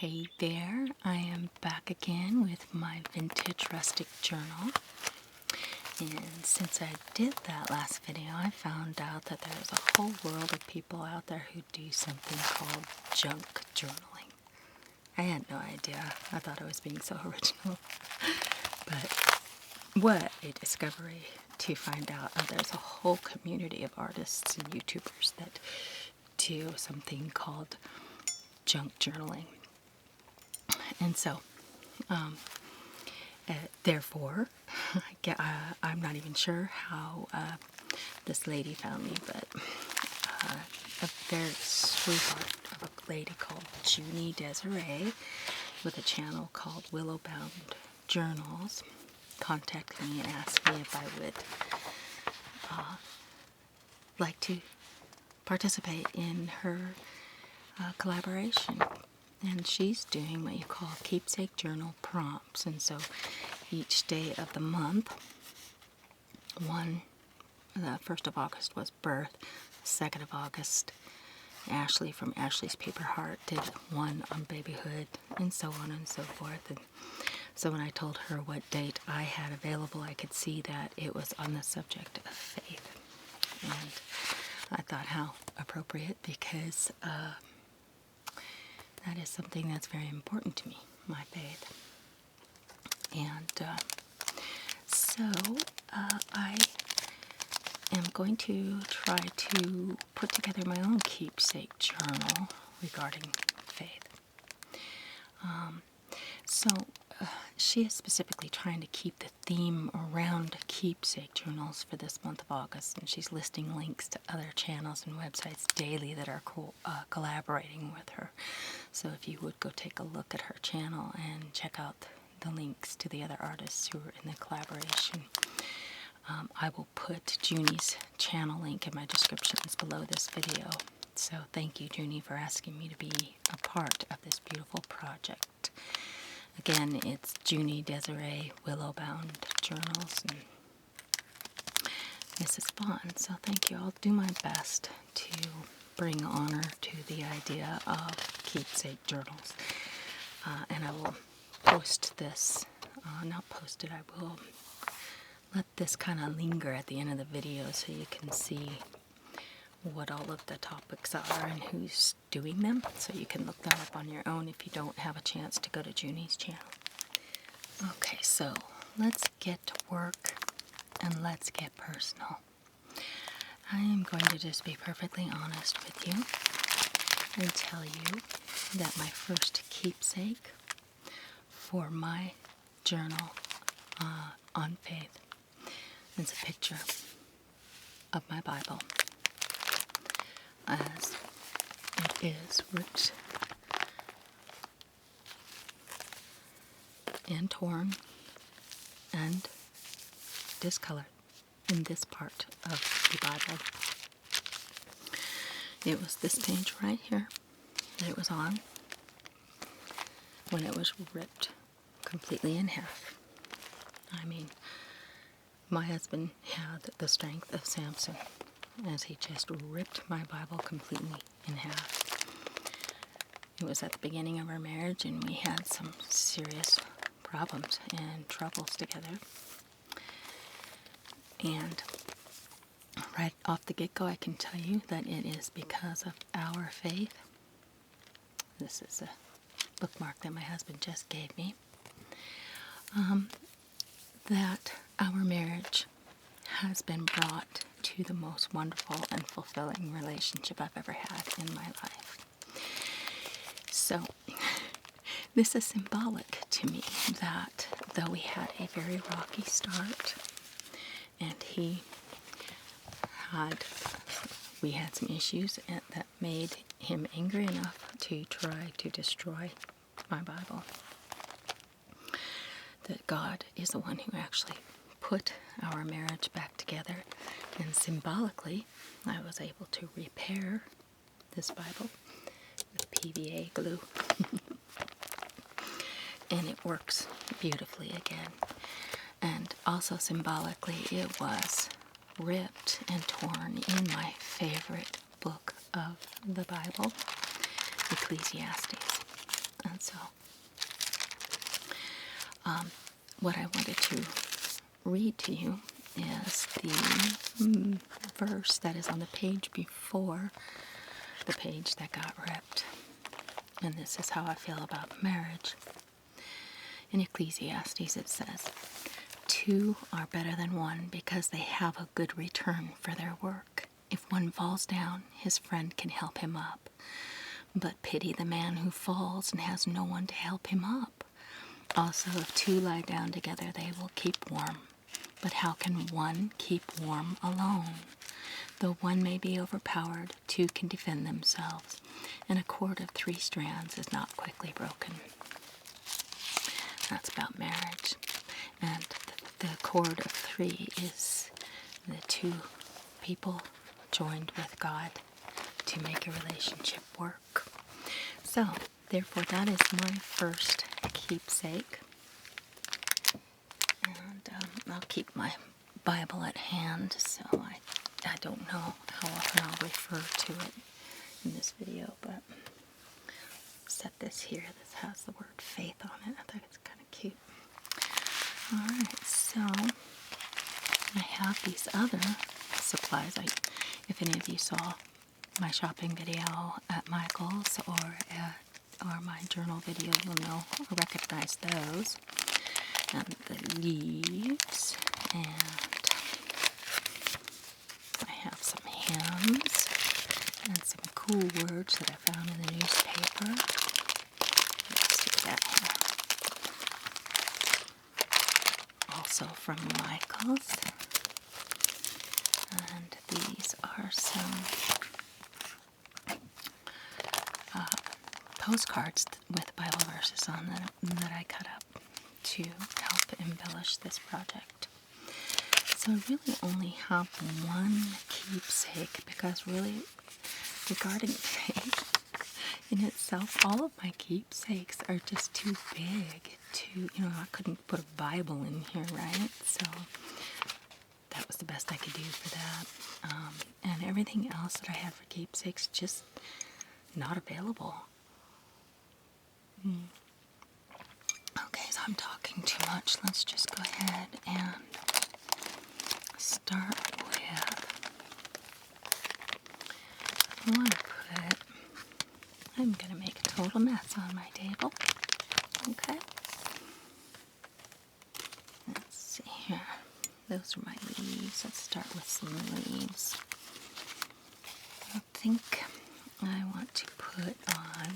Hey there, I am back again with my vintage rustic journal. And since I did that last video, I found out that there's a whole world of people out there who do something called junk journaling. I had no idea. I thought I was being so original. But what a discovery to find out there's a whole community of artists and YouTubers that do something called junk journaling. And so, therefore, I'm not even sure how this lady found me, but a very sweetheart of a lady called Junie Desiree with a channel called Willowbound Journals contacted me and asked me if I would like to participate in her collaboration. And she's doing what you call Keepsake journal prompts. And so each day of the month, the 1st of August was birth, 2nd of August, Ashley from Ashley's Paper Heart did one on babyhood, and so on and so forth. And so when I told her what date I had available, I could see that it was on the subject of faith. And I thought how appropriate, because that is something that's very important to me, my faith. And so I am going to try to put together my own keepsake journal regarding faith. She is specifically trying to keep the theme around keepsake journals for this month of August, and she's listing links to other channels and websites daily that are collaborating with her. So if you would go take a look at her channel and check out the links to the other artists who are in the collaboration. I will put Junie's channel link in my descriptions below this video. So thank you, Junie, for asking me to be a part of this beautiful project. Again, it's Junie Desiree, Willowbound Journals, and Mrs. Vaughn. So thank you. I'll do my best to bring honor to the idea of keepsake journals. And I will post this, not post it, I will let this kind of linger at the end of the video so you can see what all of the topics are and who's doing them, so you can look them up on your own if you don't have a chance to go to Junie's channel. Okay, so let's get to work and let's get personal. I am going to just be perfectly honest with you and tell you that my first keepsake for my journal on faith is a picture of my Bible, as it is ripped and torn and discolored in this part of the Bible. It was this page right here that it was on when it was ripped completely in half. I mean, my husband had the strength of Samson as he just ripped my Bible completely in half. It was at the beginning of our marriage, and we had some serious problems and troubles together. And right off the get-go, I can tell you that it is because of our faith. This is a bookmark that my husband just gave me. That our marriage has been brought to the most wonderful and fulfilling relationship I've ever had in my life. So, this is symbolic to me that though we had a very rocky start, and we had some issues that made him angry enough to try to destroy my Bible, that God is the one who actually put our marriage back together, and symbolically I was able to repair this Bible with PVA glue. And it works beautifully again. And also symbolically, it was ripped and torn in my favorite book of the Bible, Ecclesiastes. And So, what I wanted to read to you is the verse that is on the page before the page that got ripped. And this is how I feel about marriage. In Ecclesiastes it says, "Two are better than one because they have a good return for their work. If one falls down, his friend can help him up. But pity the man who falls and has no one to help him up. Also, if two lie down together, they will keep warm. But how can one keep warm alone? Though one may be overpowered, two can defend themselves, and a cord of 3 strands is not quickly broken." That's about marriage. And the cord of 3 is the 2 people joined with God to make a relationship work. So, therefore, that is my first keepsake. And I'll keep my Bible at hand, so I don't know how often I'll refer to it in this video, but set this here. This has the word faith on it. I think it's kind of cute. Alright, so I have these other supplies. If any of you saw my shopping video at Michael's or my journal video, you'll know or recognize those. And the leaves, and I have some hymns and some cool words that I found in the newspaper. Let's see that here. Also from Michael's. And these are some postcards with Bible verses on them that I cut up to help embellish this project. So I really only have one keepsake because really regarding faith in itself, all of my keepsakes are just too big to, I couldn't put a Bible in here, right? So that was the best I could do for that. And everything else that I have for keepsakes just not available. Okay, so I'm talking too much. Let's just go ahead and start with, I'm going to make a total mess on my table. Okay. Let's see here. Those are my leaves. Let's start with some leaves. I think I want to put on,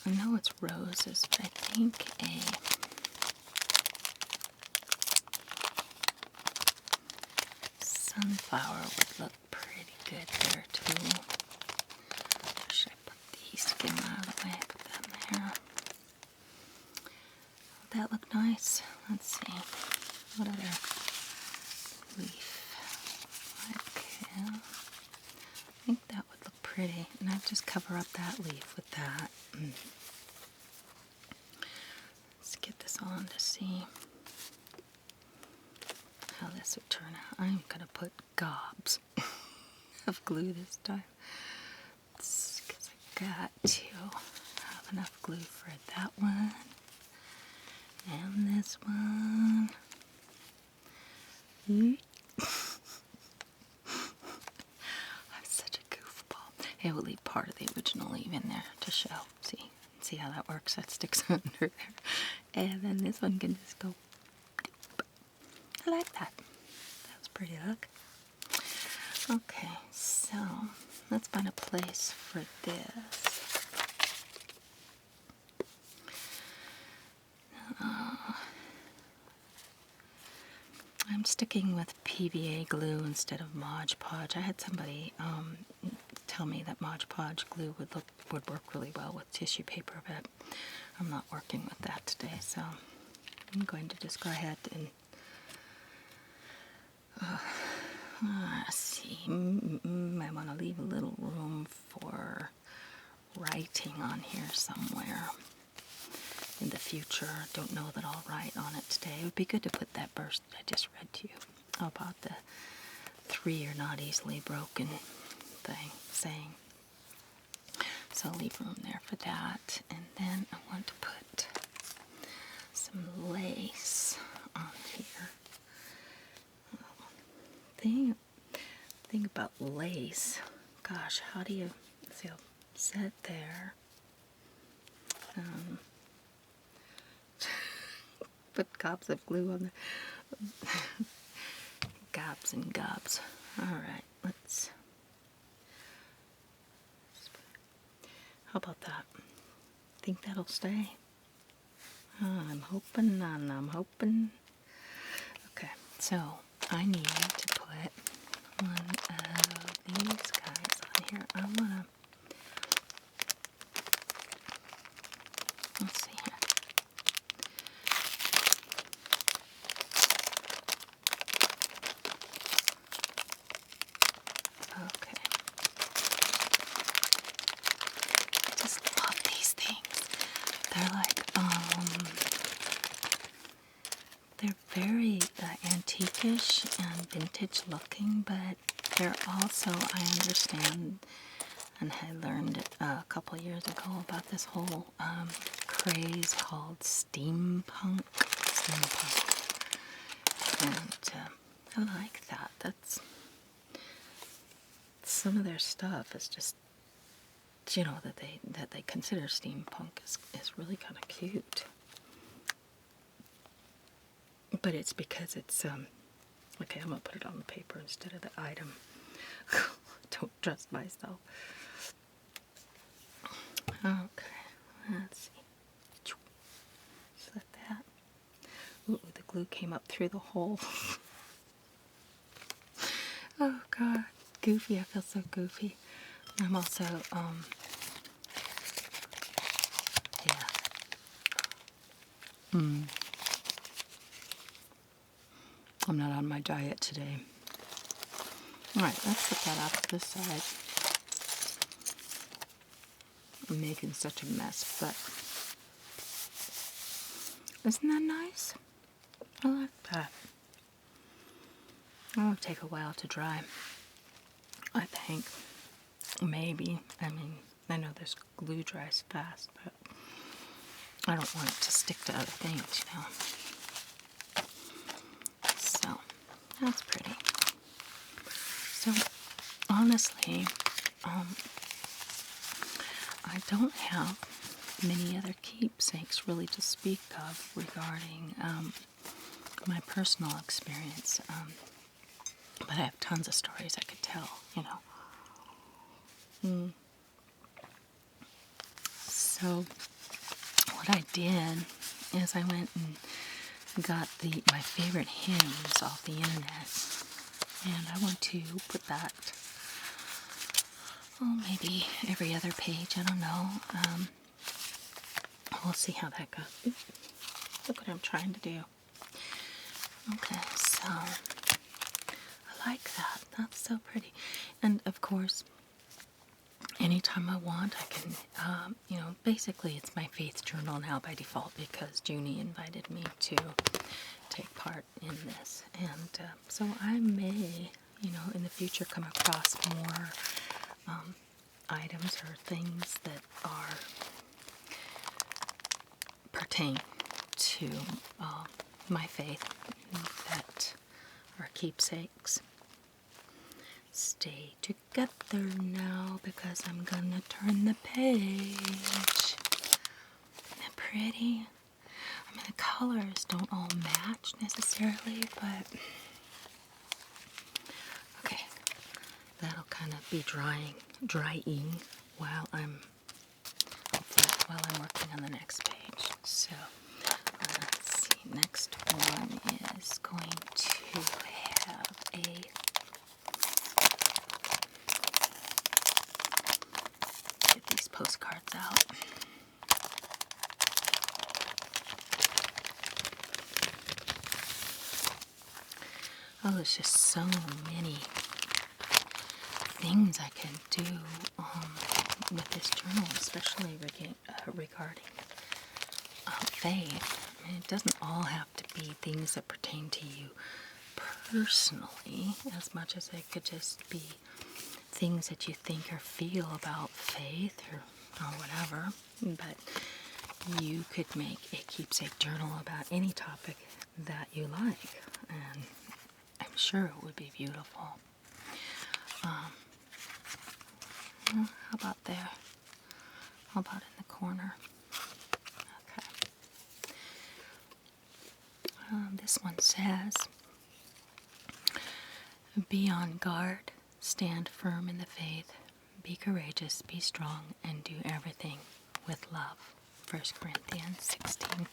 I know it's roses, but I think a sunflower would look pretty good there too. Should I put these to get them out of the way? Put them there. Would that look nice? Let's see. What other leaf? Okay. I think that would look pretty. And I'll just cover up that leaf with that. Let's get this on to see how this would turn out. I'm going to put gobs of glue this time. Because I got to have enough glue for that one. And this one. I'm such a goofball. Hey, we'll leave part of the original leaf in there to show. See how that works? That sticks under there. And then this one can just go. I like that. That was pretty, look. Okay, so let's find a place for this. I'm sticking with PVA glue instead of Mod Podge. I had somebody tell me that Mod Podge glue would work really well with tissue paper, but I'm not working with that today, so I'm going to just go ahead and let's see. I want to leave a little room for writing on here somewhere in the future. Don't know that I'll write on it today. It would be good to put that verse that I just read to you about the 3 are not easily broken saying. so I'll leave room there for that. And then I want to put some lace on here. Thing about lace, gosh, how do you see? I'll set there. Put gobs of glue on the gobs and gobs. All right, let's. How about that? Think that'll stay? I'm hoping, and I'm hoping. Okay, so I need to put one of these guys on here. I wanna. Let's see here. Okay. I just love these things. They're like, they're very antique-ish and vintage looking, but they're also, I understand, and I learned a couple of years ago about this whole craze called steampunk. And I like that. That's some of their stuff is just, you know, that they consider steampunk is really kind of cute. But it's because it's okay, I'm gonna put it on the paper instead of the item. Don't trust myself. Okay, let's see. Just like that. Ooh, the glue came up through the hole. Oh God, goofy! I feel so goofy. I'm also yeah. I'm not on my diet today. Alright, let's put that off to the side. I'm making such a mess, but isn't that nice? I like that. It'll take a while to dry, I think. Maybe. I mean, I know this glue dries fast, but I don't want it to stick to other things, you know. So, that's pretty. So, honestly, I don't have many other keepsakes really to speak of regarding my personal experience. But I have tons of stories I could tell, you know. So, what I did is I went and got my favorite hymns off the internet, and I want to put that, maybe every other page, I don't know. We'll see how that goes. Ooh, look what I'm trying to do. Okay, so I like that. That's so pretty. And of course, anytime I want, I can, you know, basically it's my faith journal now by default because Junie invited me to take part in this. And so I may, you know, in the future come across more items or things that are pertain to my faith that are keepsakes. Stay together now because I'm gonna turn the page. Isn't that pretty? I mean, the colors don't all match necessarily, but okay, that'll kind of be drying while I'm working on the next page. So let's see. Next one is going to have get these postcards out. Oh, there's just so many things I can do with this journal, especially regarding faith. I mean, it doesn't all have to be things that pertain to you personally, as much as it could just be things that you think or feel about faith, or or whatever, but you could make a keepsake journal about any topic that you like, and I'm sure it would be beautiful. How about there? How about in the corner? Okay. This one says, be on guard, stand firm in the faith, be courageous, be strong, and do everything with love. 1 Corinthians 16.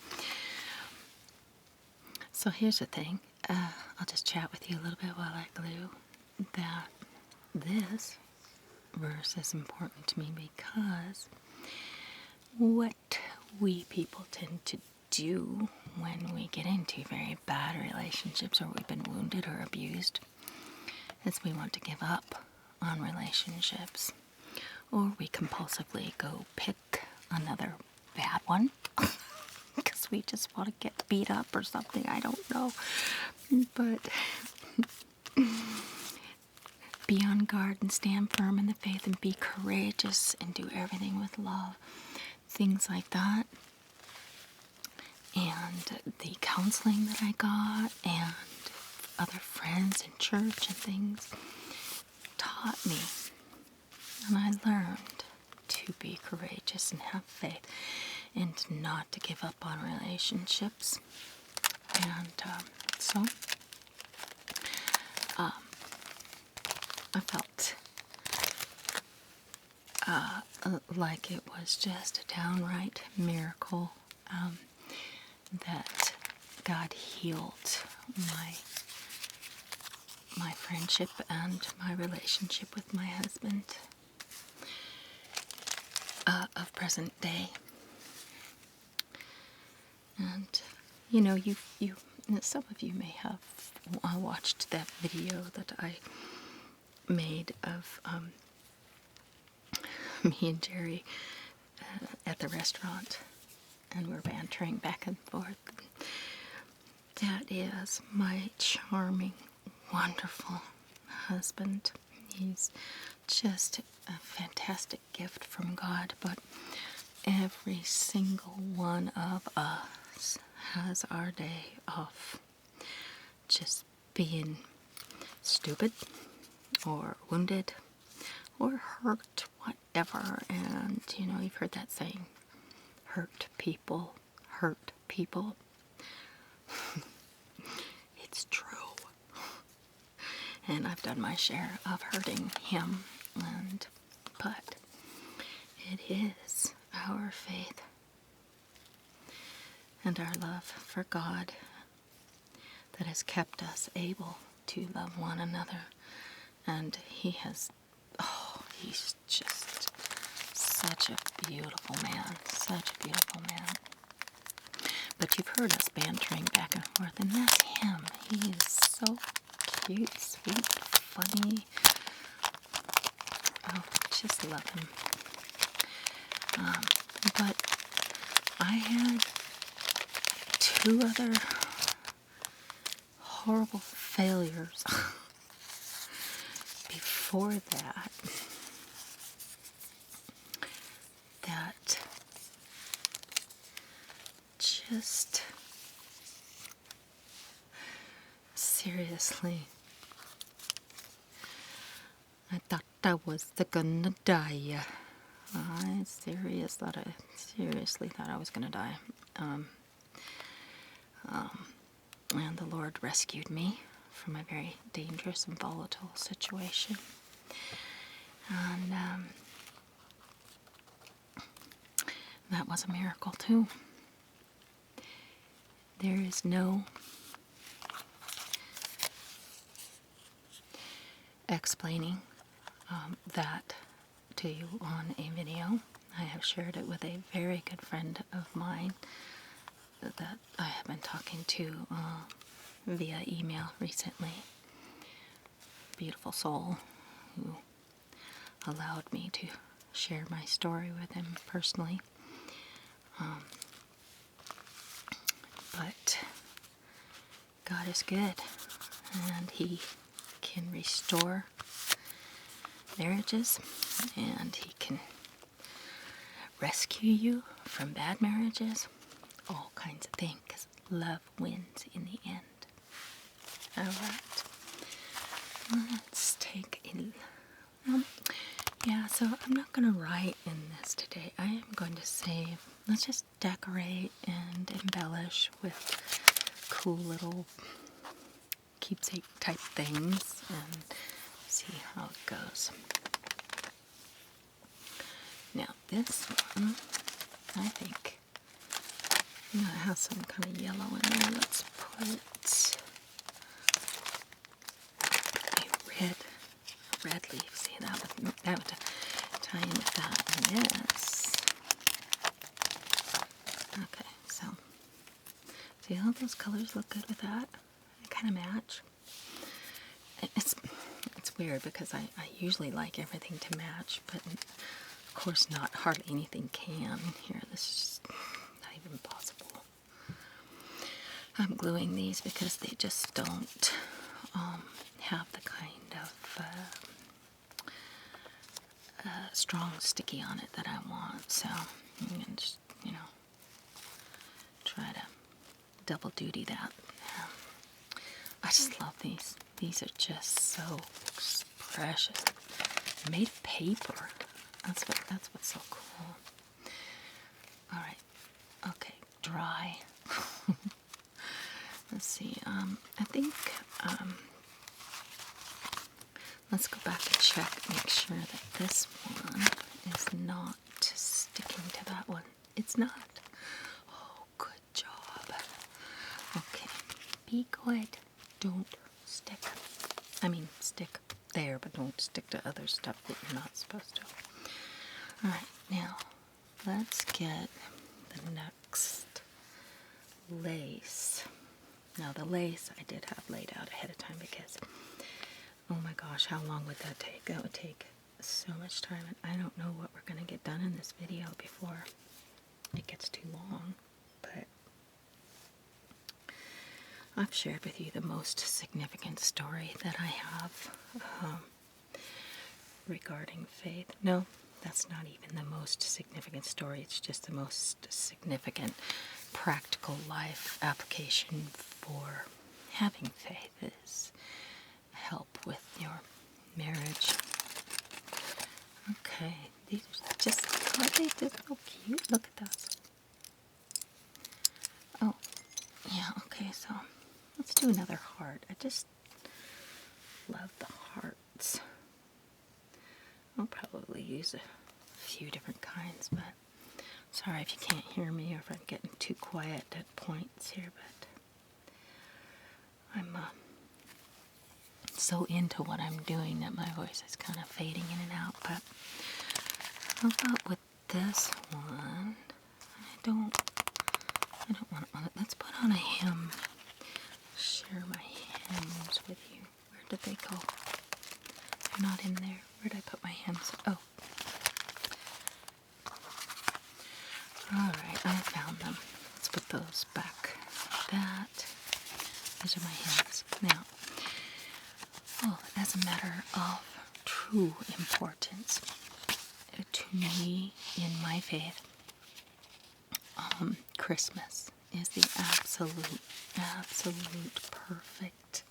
So here's the thing. I'll just chat with you a little bit while I glue that this verse is important to me because what we people tend to do when we get into very bad relationships or we've been wounded or abused is we want to give up on relationships, or we compulsively go pick another bad one because we just want to get beat up or something. I don't know, but be on guard and stand firm in the faith and be courageous and do everything with love. Things like that. And the counseling that I got and other friends in church and things taught me. And I learned to be courageous and have faith and not to give up on relationships. And so I felt like it was just a downright miracle that God healed my friendship and my relationship with my husband of present day. And you know, some of you may have watched that video that I made of me and Jerry at the restaurant, and we're bantering back and forth. That is my charming, wonderful husband. He's just a fantastic gift from God, but every single one of us has our day of just being stupid or wounded or hurt, whatever. And you know, you've heard that saying, hurt people hurt people. It's true. And I've done my share of hurting him, but it is our faith and our love for God that has kept us able to love one another. And he's just such a beautiful man, such a beautiful man. But you've heard us bantering back and forth, and that's him. He is so cute, sweet, funny. Oh, just love him. But I had 2 other horrible failures before that just seriously, I thought I was gonna die. I seriously thought I was gonna die. And the Lord rescued me from a very dangerous and volatile situation. And that was a miracle too. There is no explaining that to you on a video. I have shared it with a very good friend of mine that I have been talking to via email recently. Beautiful soul who allowed me to share my story with him personally. But God is good, and He can restore marriages, and He can rescue you from bad marriages, all kinds of things, 'cause love wins in the end. Alright, let's take a... yeah, so I'm not going to write in this today. I am going to save, let's just decorate and embellish with cool little keepsake type things and see how it goes. Now this one, I think, it has some kind of yellow in there. Let's put a red leaf. See, that would tie in with that. And this. Okay, so see how those colors look good with that? They kind of match. It's weird because I usually like everything to match, but of course not. Hardly anything can. Here, this is just not even possible. I'm gluing these because they just don't have the kind of strong sticky on it that I want. So I'm going to just, try to double duty that. I just love these. These are just so precious. They're made of paper. That's what's so cool. All right. Okay. Dry. Let's see. I think. Let's go back and check. Make sure that this one is not sticking to that one. It's not. Oh, good job. Okay. Be good. Don't stick. I mean, stick there, but don't stick to other stuff that you're not supposed to. Alright, now let's get the next lace. Now the lace I did have laid out ahead of time because, oh my gosh, how long would that take? That would take so much time, and I don't know what we're going to get done in this video before it gets too long, but I've shared with you the most significant story that I have regarding faith. No, that's not even the most significant story. It's just the most significant practical life application for having faith is help with your marriage. Okay, these are just, aren't they just so cute? Look at those. Oh, yeah, okay, so let's do another heart. I just love the hearts. I'll probably use a few different kinds, but sorry if you can't hear me or if I'm getting too quiet at points here, but I'm so into what I'm doing that my voice is kind of fading in and out. But how about with this one? I don't want to. Let's put on a hem. Share my hems with you. Where did they go? They're not in there. Where did I put my hems? Oh. Alright, I found them. Let's put those back like that. These are my hems. Now, as a matter of true importance to me in my faith, Christmas is the absolute perfect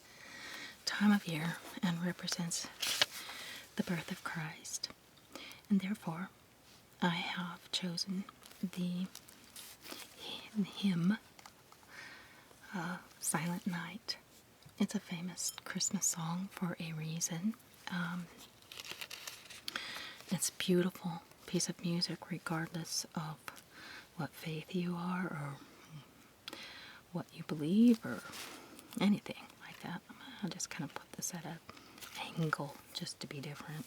time of year and represents the birth of Christ. And therefore, I have chosen the hymn, Silent Night. It's a famous Christmas song for a reason. It's a beautiful piece of music regardless of what faith you are or what you believe or anything like that. I'll just kind of put this at an angle just to be different.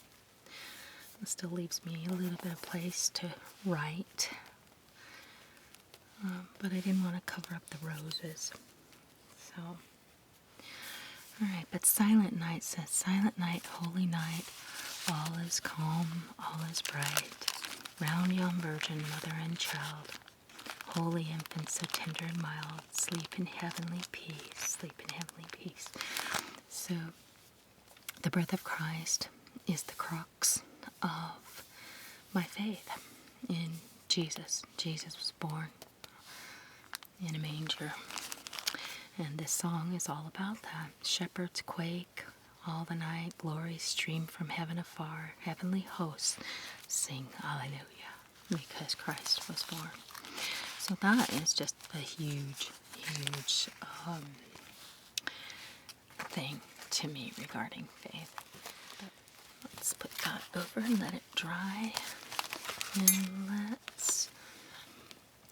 It still leaves me a little bit of place to write, but I didn't want to cover up the roses. So, alright, but Silent Night says, Silent night, holy night, all is calm, all is bright, round yon virgin, mother and child, holy infant, so tender and mild, sleep in heavenly peace, sleep in heavenly peace. So, the birth of Christ is the crux of my faith in Jesus. Jesus was born in a manger. And this song is all about that. Shepherds quake all the night, glories stream from heaven afar, heavenly hosts sing hallelujah, because Christ was born. So that is just a huge, huge thing to me regarding faith. But let's put that over and let it dry. And let's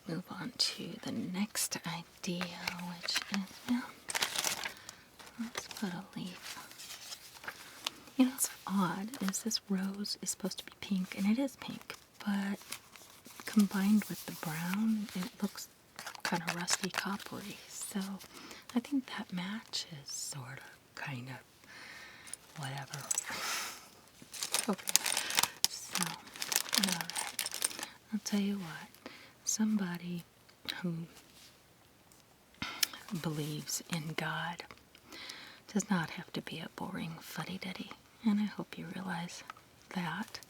move on to the next idea, which is, yeah, let's put a leaf. You know what's odd is this rose is supposed to be pink, and it is pink, but combined with the brown, it looks kind of rusty coppery. So I think that matches, sort of, kind of, whatever. Okay, so, alright, I'll tell you what, somebody who believes in God does not have to be a boring fuddy-duddy. And I hope you realize that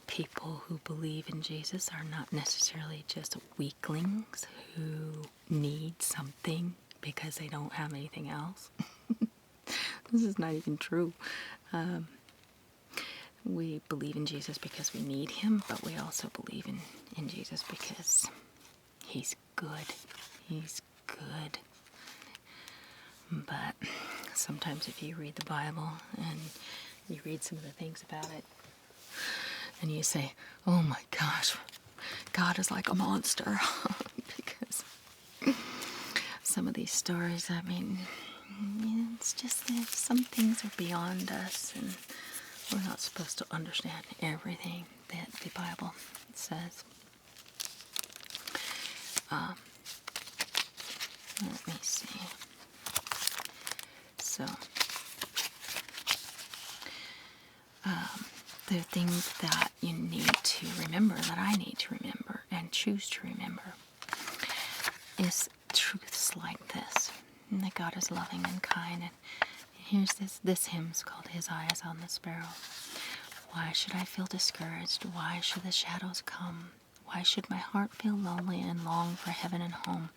people who believe in Jesus are not necessarily just weaklings who need something because they don't have anything else. This is not even true. We believe in Jesus because we need him, but we also believe in Jesus because he's good. He's good. But sometimes if you read the Bible and you read some of the things about it and you say, oh my gosh, God is like a monster. Because some of these stories, I mean, it's just that some things are beyond us and we're not supposed to understand everything that the Bible says. Let me see. So, there are things that you need to remember, that I need to remember and choose to remember, is truths like this, and that God is loving and kind. And here's this hymn's called His Eye is on the Sparrow. Why should I feel discouraged? Why should the shadows come? Why should my heart feel lonely and long for heaven and home?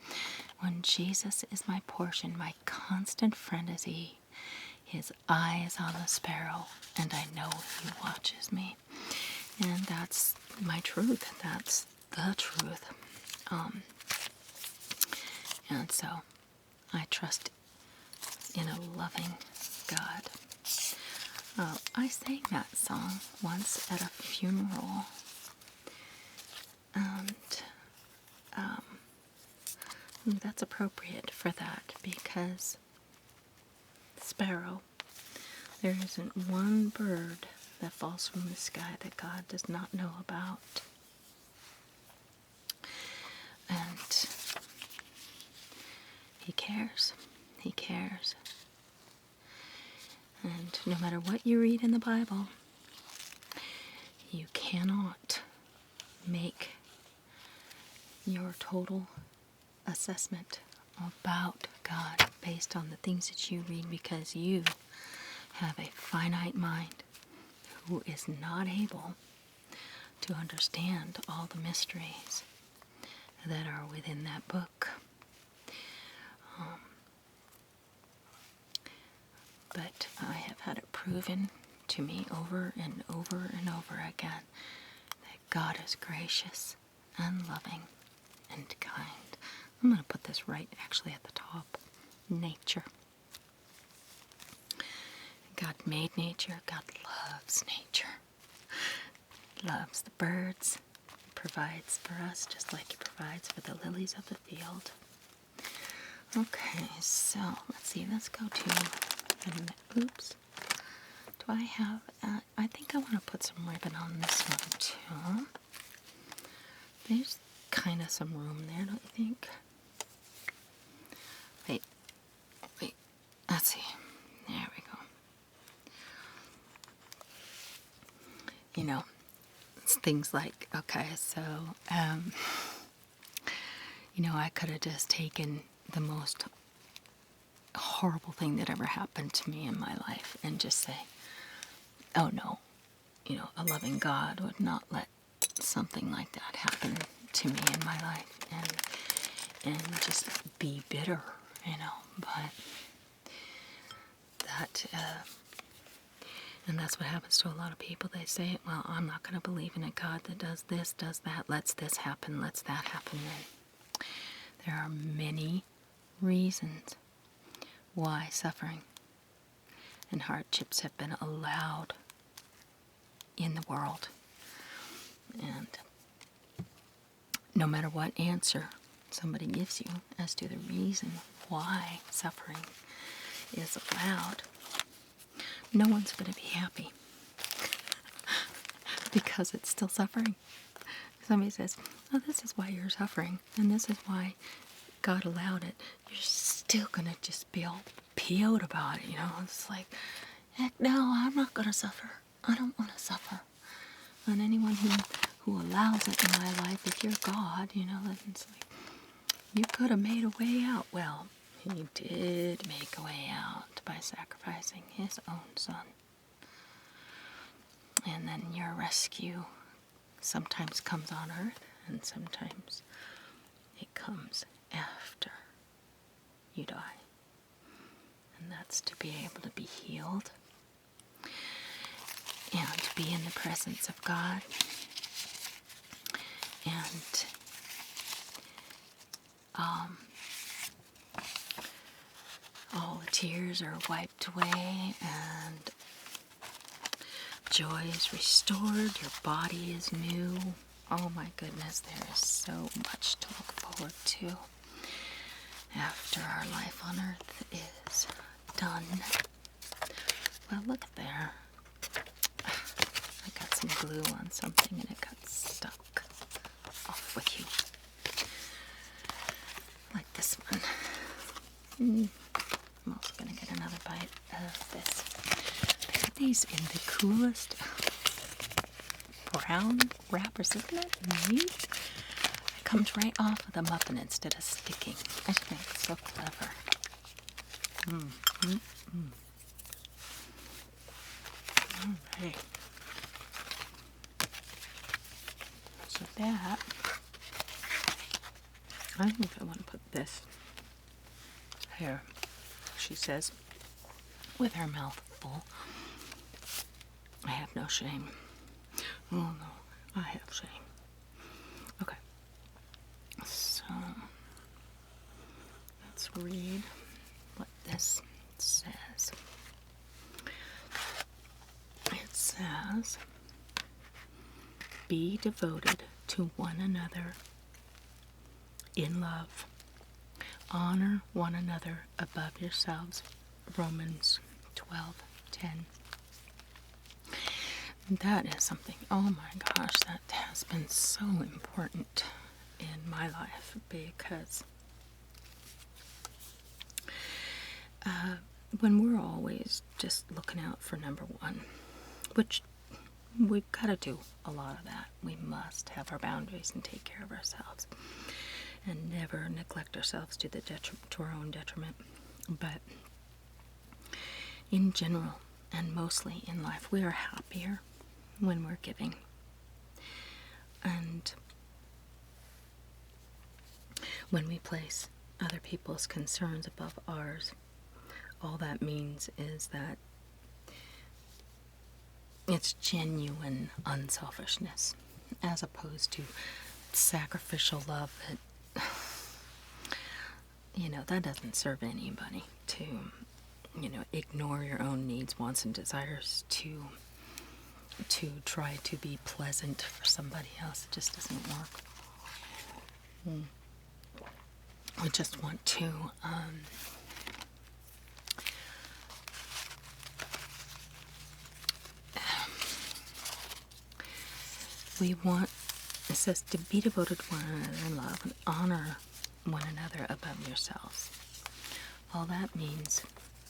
When Jesus is my portion, my constant friend is he. His eye is on the sparrow, and I know he watches me. And that's my truth. That's the truth. And so I trust in a loving God. I sang that song once at a funeral. And that's appropriate for that, because sparrow, there isn't one bird that falls from the sky that God does not know about. And he cares. He cares. And no matter what you read in the Bible, you cannot make your total assessment about God based on the things that you read, because you have a finite mind who is not able to understand all the mysteries that are within that book. But I have had it proven to me over and over and over again that God is gracious and loving and kind. I'm going to put this right actually at the top. Nature. God made nature. God loves nature. Loves the birds. He provides for us just like he provides for the lilies of the field. Okay, so let's see. Let's go to... Oops. Do I have... I think I want to put some ribbon on this one too. There's kind of some room there, don't you think? Wait. Let's see. There we go. You know, it's things like, okay, so, you know, I could have just taken the most horrible thing that ever happened to me in my life and just say, oh no, you know, a loving God would not let something like that happen to me in my life and just be bitter, but that, and that's what happens to a lot of people. They say, well, I'm not going to believe in a God that does this, does that, lets this happen, lets that happen. And there are many reasons why suffering and hardships have been allowed in the world. And no matter what answer somebody gives you as to the reason why suffering is allowed, no one's going to be happy because it's still suffering. Somebody says, oh, this is why you're suffering, and this is why God allowed it. You're still going to just be all PO'd about it, It's like, heck no, I'm not going to suffer. I don't want to suffer. And anyone who allows it in my life, if you're God, then it's like, you could have made a way out. Well, he did make a way out by sacrificing his own son. And then your rescue sometimes comes on earth, and sometimes it comes after you die. And that's to be able to be healed and to be in the presence of God. And all the tears are wiped away and joy is restored. Your body is new. Oh my goodness, there is so much to look forward to after our life on earth is done. Well, look there. I got some glue on something and it got stuck. Off with you. Like this one. I'm also going to get another bite of this. They have these in the coolest brown wrappers, isn't it neat? It comes right off of the muffin instead of sticking. I just think it's so clever. Alright. So that, I think I want to put this here, she says, with her mouth full. I have no shame. Oh no, I have shame. Okay, so let's read what this says. It says, be devoted to one another in love. Honor one another above yourselves. Romans 12:10. That is something, oh my gosh, that has been so important in my life, because when we're always just looking out for number one, which we've got to do a lot of that. We must have our boundaries and take care of ourselves and never neglect ourselves to our own detriment. But in general, and mostly in life, we are happier when we're giving. And when we place other people's concerns above ours, all that means is that it's genuine unselfishness, as opposed to sacrificial love that, that doesn't serve anybody. To, ignore your own needs, wants, and desires to try to be pleasant for somebody else. It just doesn't work. We just want to it says to be devoted to one another in love and honor one another above yourselves. All that means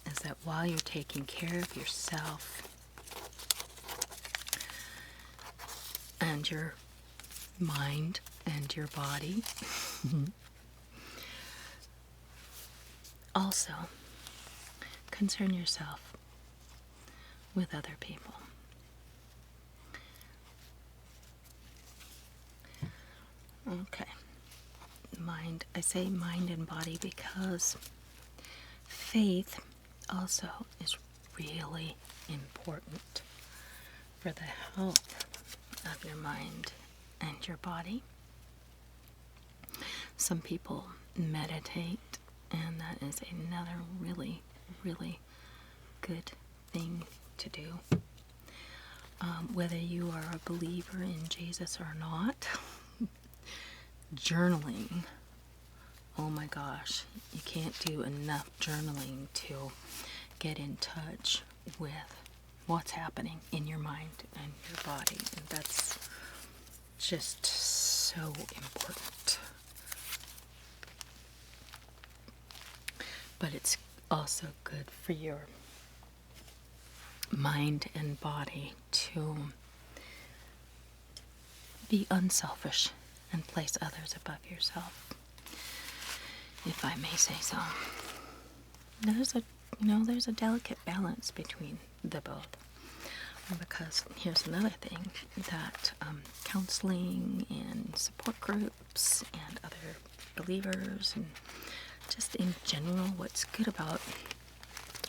is that while you're taking care of yourself and your mind and your body, also concern yourself with other people. Okay. Mind. I say mind and body because faith also is really important for the health of your mind and your body. Some people meditate, and that is another really, really good thing to do. Whether you are a believer in Jesus or not, journaling, oh my gosh, you can't do enough journaling to get in touch with what's happening in your mind and your body. And that's just so important. But it's also good for your mind and body to be unselfish and place others above yourself, if I may say so. There's a delicate balance between the both. Because here's another thing that counseling and support groups and other believers and just in general, what's good about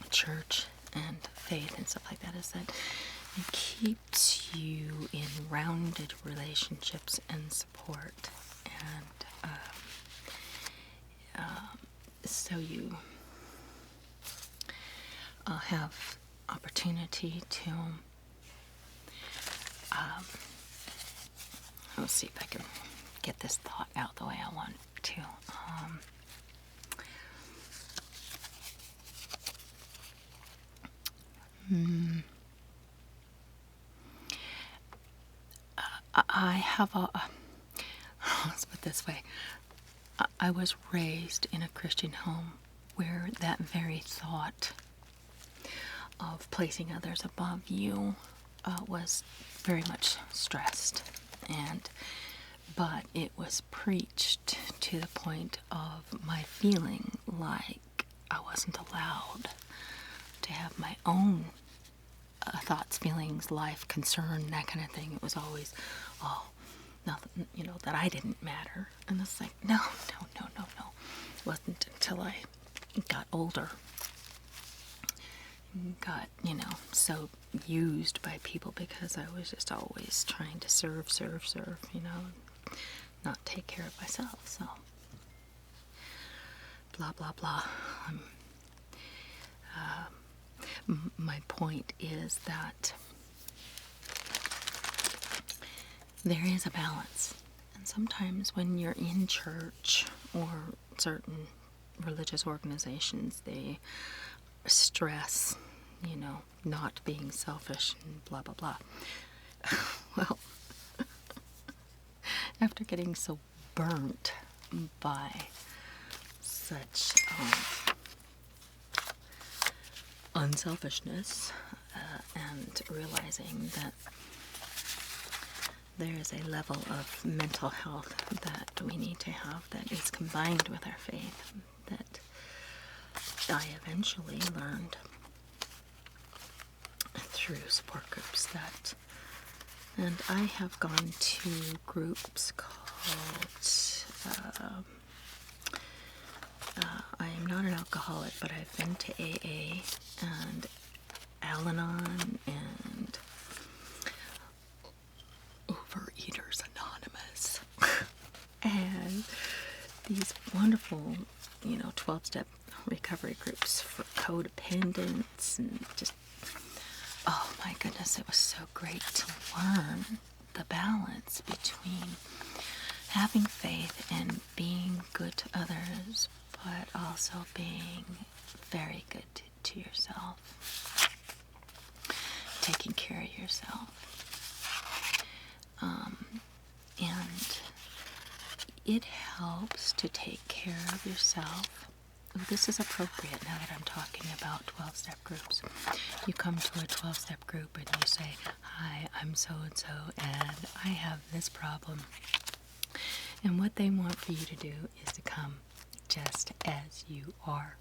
church and faith and stuff like that is that it keeps you in rounded relationships and support, and so you have opportunity to let's see if I can get this thought out the way I want to. I have let's put it this way. I was raised in a Christian home where that very thought of placing others above you was very much stressed, but it was preached to the point of my feeling like I wasn't allowed to have my own thoughts, feelings, life, concern, that kind of thing. It was always, nothing, that I didn't matter. And it's like, no. It wasn't until I got older, got, so used by people because I was just always trying to serve, not take care of myself. So, blah, blah, blah. My point is that there is a balance. And sometimes when you're in church or certain religious organizations, they stress, not being selfish and blah, blah, blah. Well, after getting so burnt by such unselfishness and realizing that there is a level of mental health that we need to have that is combined with our faith, that I eventually learned through support groups and I have gone to groups called I am not an alcoholic, but I've been to AA and Al-Anon and Overeaters Anonymous and these wonderful, 12-step recovery groups for codependents, and just, oh my goodness, it was so great to learn the balance between having faith and being good to others, but also being very good to yourself, taking care of yourself. And it helps to take care of yourself. This is appropriate now that I'm talking about 12-step groups. You come to a 12-step group and you say, hi, I'm so-and-so, and I have this problem. And what they want for you to do is to come just as you are.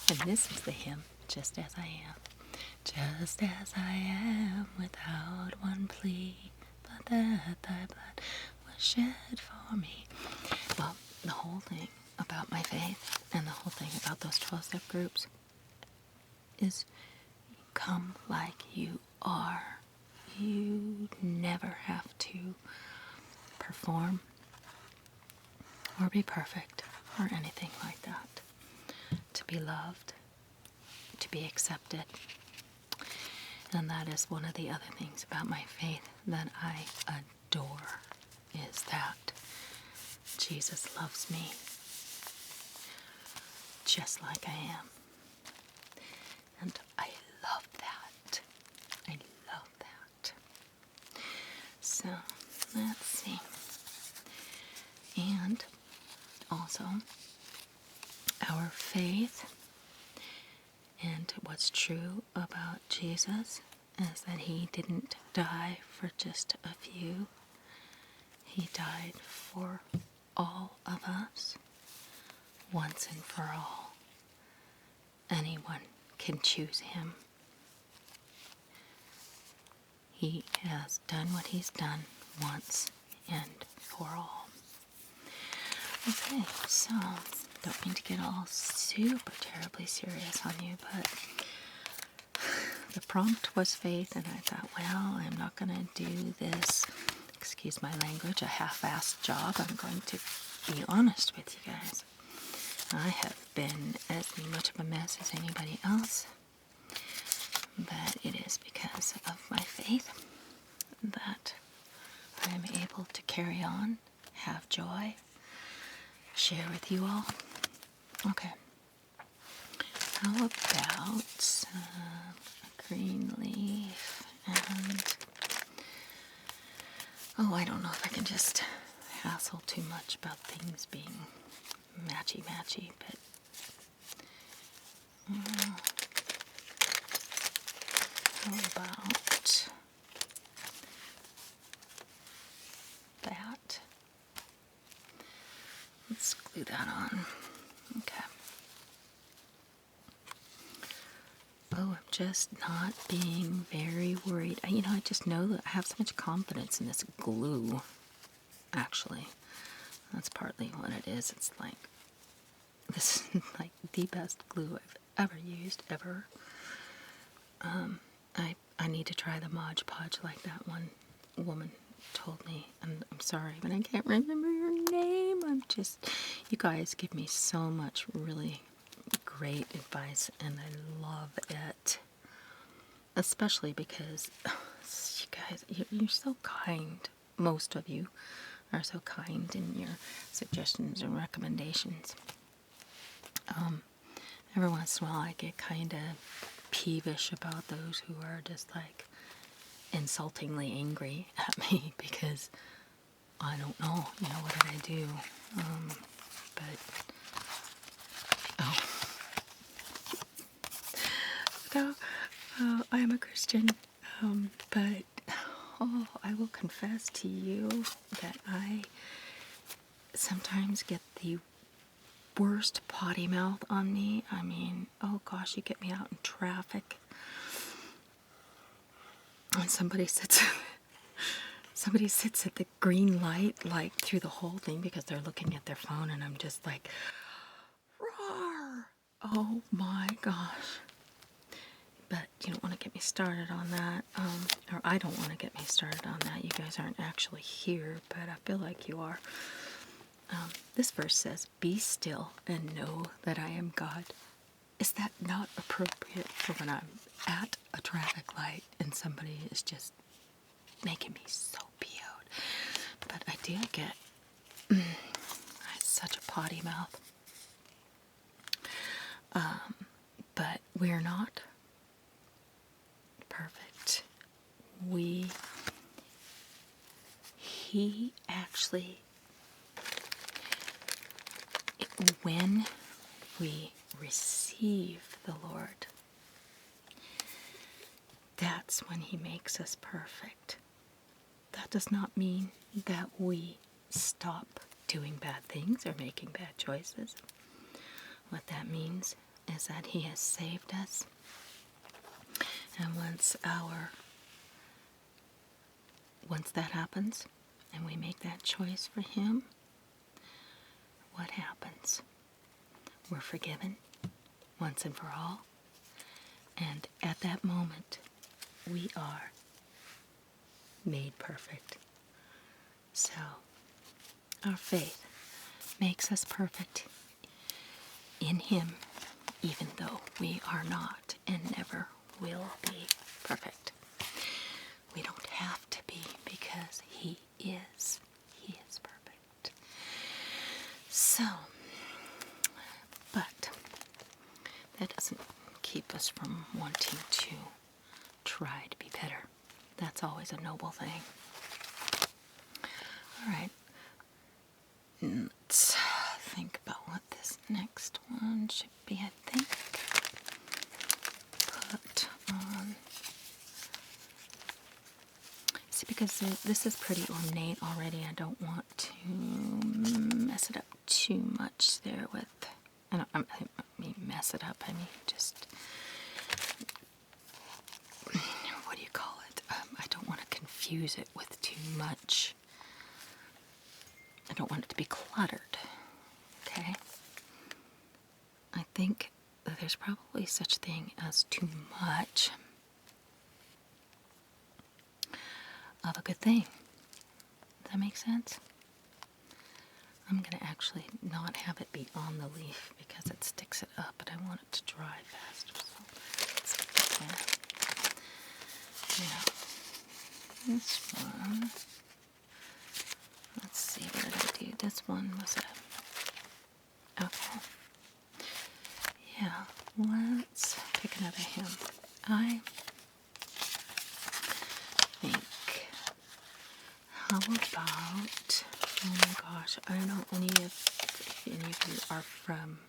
And this is the hymn, Just As I Am. Just as I am, without one plea, but that thy blood was shed for me. Well, the whole thing about my faith and the whole thing about those 12-step groups is come like you are. You never have to perform or be perfect or anything like that. To be loved, to be accepted. And that is one of the other things about my faith that I adore, is that Jesus loves me just like I am. And I love that. I love that. So, let's see. And also, our faith and what's true about Jesus is that he didn't die for just a few. He died for all of us, once and for all. Anyone can choose him. He has done what he's done once and for all. Okay, so don't mean to get all super terribly serious on you, but the prompt was faith, and I thought, well, I'm not going to do this, excuse my language, a half-assed job. I'm going to be honest with you guys. I have been as much of a mess as anybody else, but it is because of my faith that I am able to carry on, have joy, share with you all. Okay. How about a green leaf and... Oh, I don't know if I can just hassle too much about things being matchy-matchy, but... how about that? Let's glue that on. Okay. Oh, I'm just not being very worried. I just know that I have so much confidence in this glue, actually. That's partly what it is. It's like, this is like the best glue I've ever used, ever. I need to try the Mod Podge like that one woman told me. And I'm sorry, but I can't remember your name. You guys give me so much really great advice, and I love it. Especially because, you guys, you're so kind. Most of you are so kind in your suggestions and recommendations. Every once in a while I get kind of peevish about those who are just like insultingly angry at me because I don't know, what did I do? So, I am a Christian, but I will confess to you that I sometimes get the worst potty mouth on me. I mean, oh gosh, you get me out in traffic and somebody sits at the green light, like through the whole thing because they're looking at their phone, and I'm just like, roar! Oh my gosh. But you don't want to get me started on that, or I don't want to get me started on that. You guys aren't actually here, but I feel like you are. This verse says, "Be still and know that I am God." Is that not appropriate for when I'm at a traffic light and somebody is just making me so PO'd? But I do get such a potty mouth. But we're not perfect. He actually, when we receive the Lord, that's when he makes us perfect. That does not mean that we stop doing bad things or making bad choices. What that means is that he has saved us, and once that happens, and we make that choice for Him, what happens? We're forgiven once and for all. And at that moment, we are made perfect. So, our faith makes us perfect in Him, even though we are not and never will be perfect. We don't have to be, because He is. He is perfect. So, but that doesn't keep us from wanting to try to be better. That's always a noble thing. All right. Let's think about what this next one should be. I think put on. See, because this is pretty ornate already, I don't want to mess it up too much there with. I mean mess it up. I mean just. What do you call it? I don't want to confuse it with too much. I don't want it to be cluttered. Okay? I think that there's probably such thing as too much of a good thing. Does that make sense? I'm going to actually not have it be on the leaf because it sticks it up, but I want it to dry faster. So let's get this there. Now, this one. Let's see, what did I do? This one was a. Okay. Yeah, let's pick another hymn. I think, how about, oh my gosh, I don't know if any of you are from,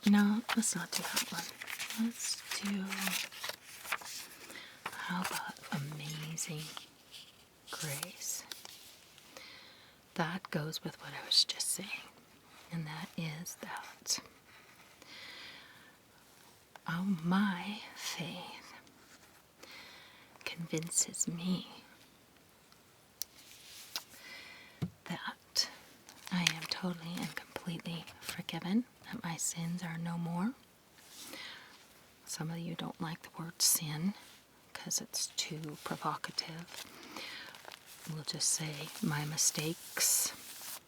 no, let's not do that one. Let's do, how about Amazing Grace? That goes with what I was just saying, and that is that my faith convinces me that I am totally and completely forgiven, that my sins are no more. Some of you don't like the word sin because it's too provocative. We'll just say my mistakes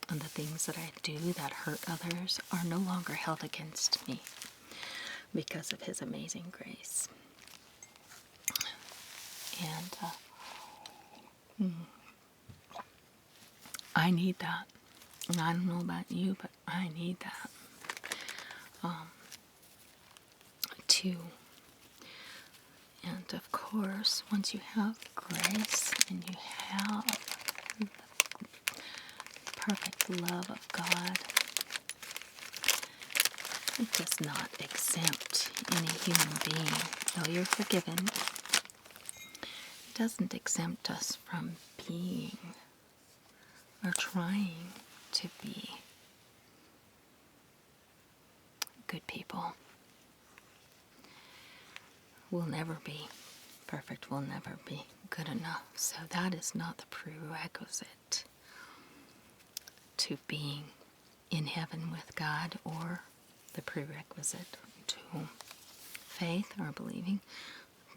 and the things that I do that hurt others are no longer held against me because of His amazing grace. And I need that. And I don't know about you, but I need that. And of course, once you have grace and you have the perfect love of God, it does not exempt any human being. Though you're forgiven, it doesn't exempt us from being or trying to be good people. We'll never be perfect. We'll never be good enough. So that is not the prerequisite to being in heaven with God, or the prerequisite to faith or believing.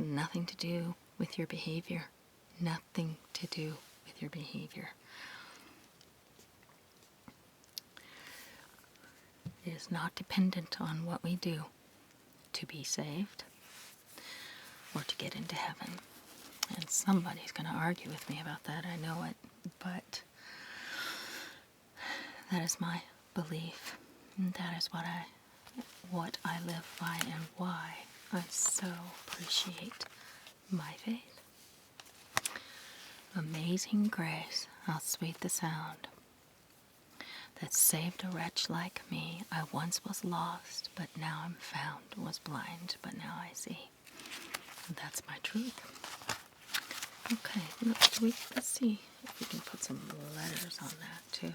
Nothing to do with your behavior. Nothing to do with your behavior. It is not dependent on what we do to be saved or to get into heaven. And somebody's going to argue with me about that, I know it, but that is my belief. And that is what I live by, and why I so appreciate my faith. Amazing grace, how sweet the sound that saved a wretch like me. I once was lost, but now I'm found, was blind, but now I see. And that's my truth. Okay, let's see if we can put some letters on that too.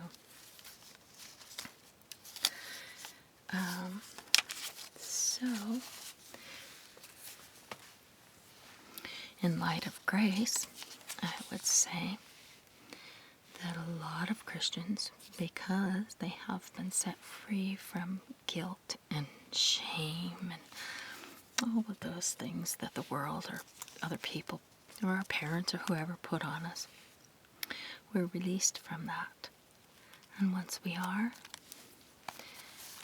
So, In light of grace, I would say that a lot of Christians, because they have been set free from guilt and shame and all of those things that the world or other people or our parents or whoever put on us, we're released from that. And once we are,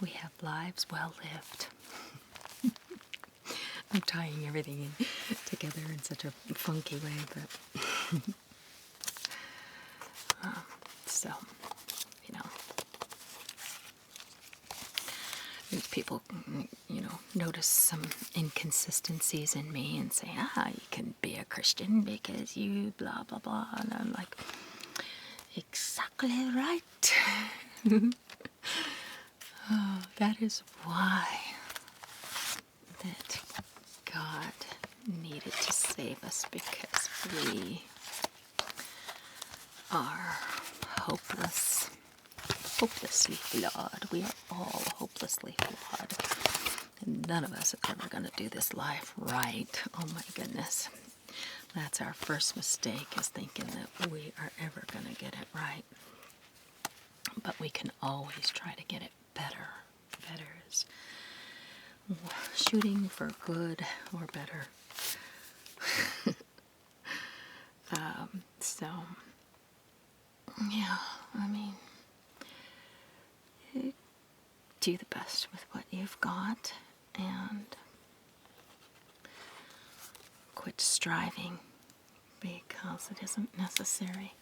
we have lives well lived. I'm tying everything in together in such a funky way, but so, people, notice some inconsistencies in me and say, you can be a Christian because you blah, blah, blah. And I'm like, exactly right. That is why that God needed to save us, because we are hopelessly flawed. We are all hopelessly flawed. And none of us are ever going to do this life right. Oh my goodness. That's our first mistake, is thinking that we are ever going to get it right. But we can always try to get it better. Better is shooting for good or better. So, yeah, I mean, do the best with what you've got and quit striving because it isn't necessary.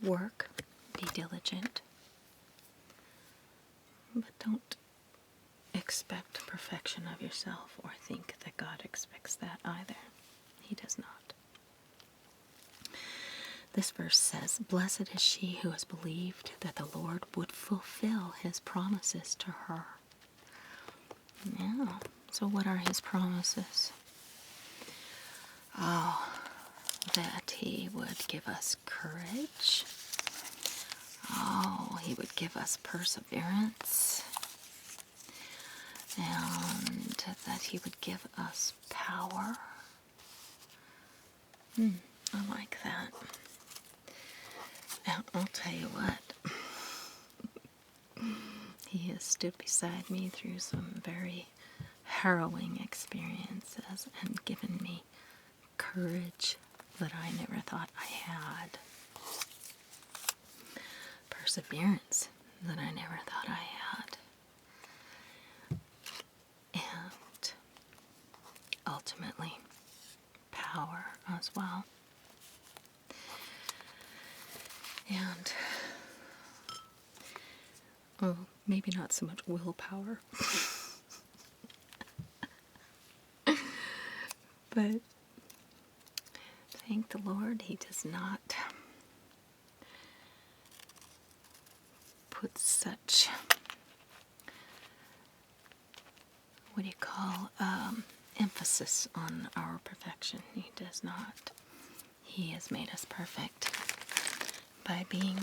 Work, be diligent, but don't expect perfection of yourself or think that God expects that either. He does not. This verse says, "Blessed is she who has believed that the Lord would fulfill his promises to her." Yeah, so what are his promises? Oh, that he would give us courage. Oh, he would give us perseverance. And that he would give us power. I like that. And I'll tell you what. He has stood beside me through some very harrowing experiences and given me courage that I never thought I had. Perseverance that I never thought I had. And ultimately, power as well. And, maybe not so much willpower. But thank the Lord, he does not put such, emphasis on our perfection. He does not. He has made us perfect by being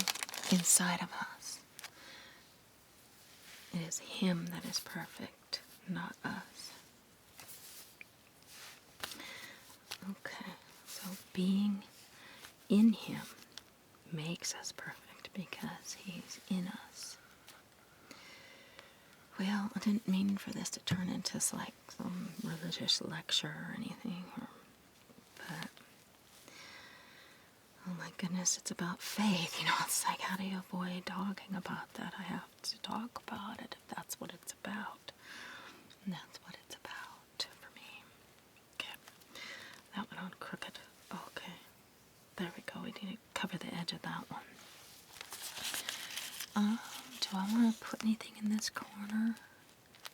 inside of us. It is him that is perfect, not us. Okay, so being in him makes us perfect because he's in us. Well, I didn't mean for this to turn into like some religious lecture or anything, but oh my goodness, it's about faith. It's like, how do you avoid talking about that? I have to talk about it if that's what it's about. And that's what it's about for me. Okay, that one on crooked. Okay, there we go. We need to cover the edge of that one. Do I want to put anything in this corner?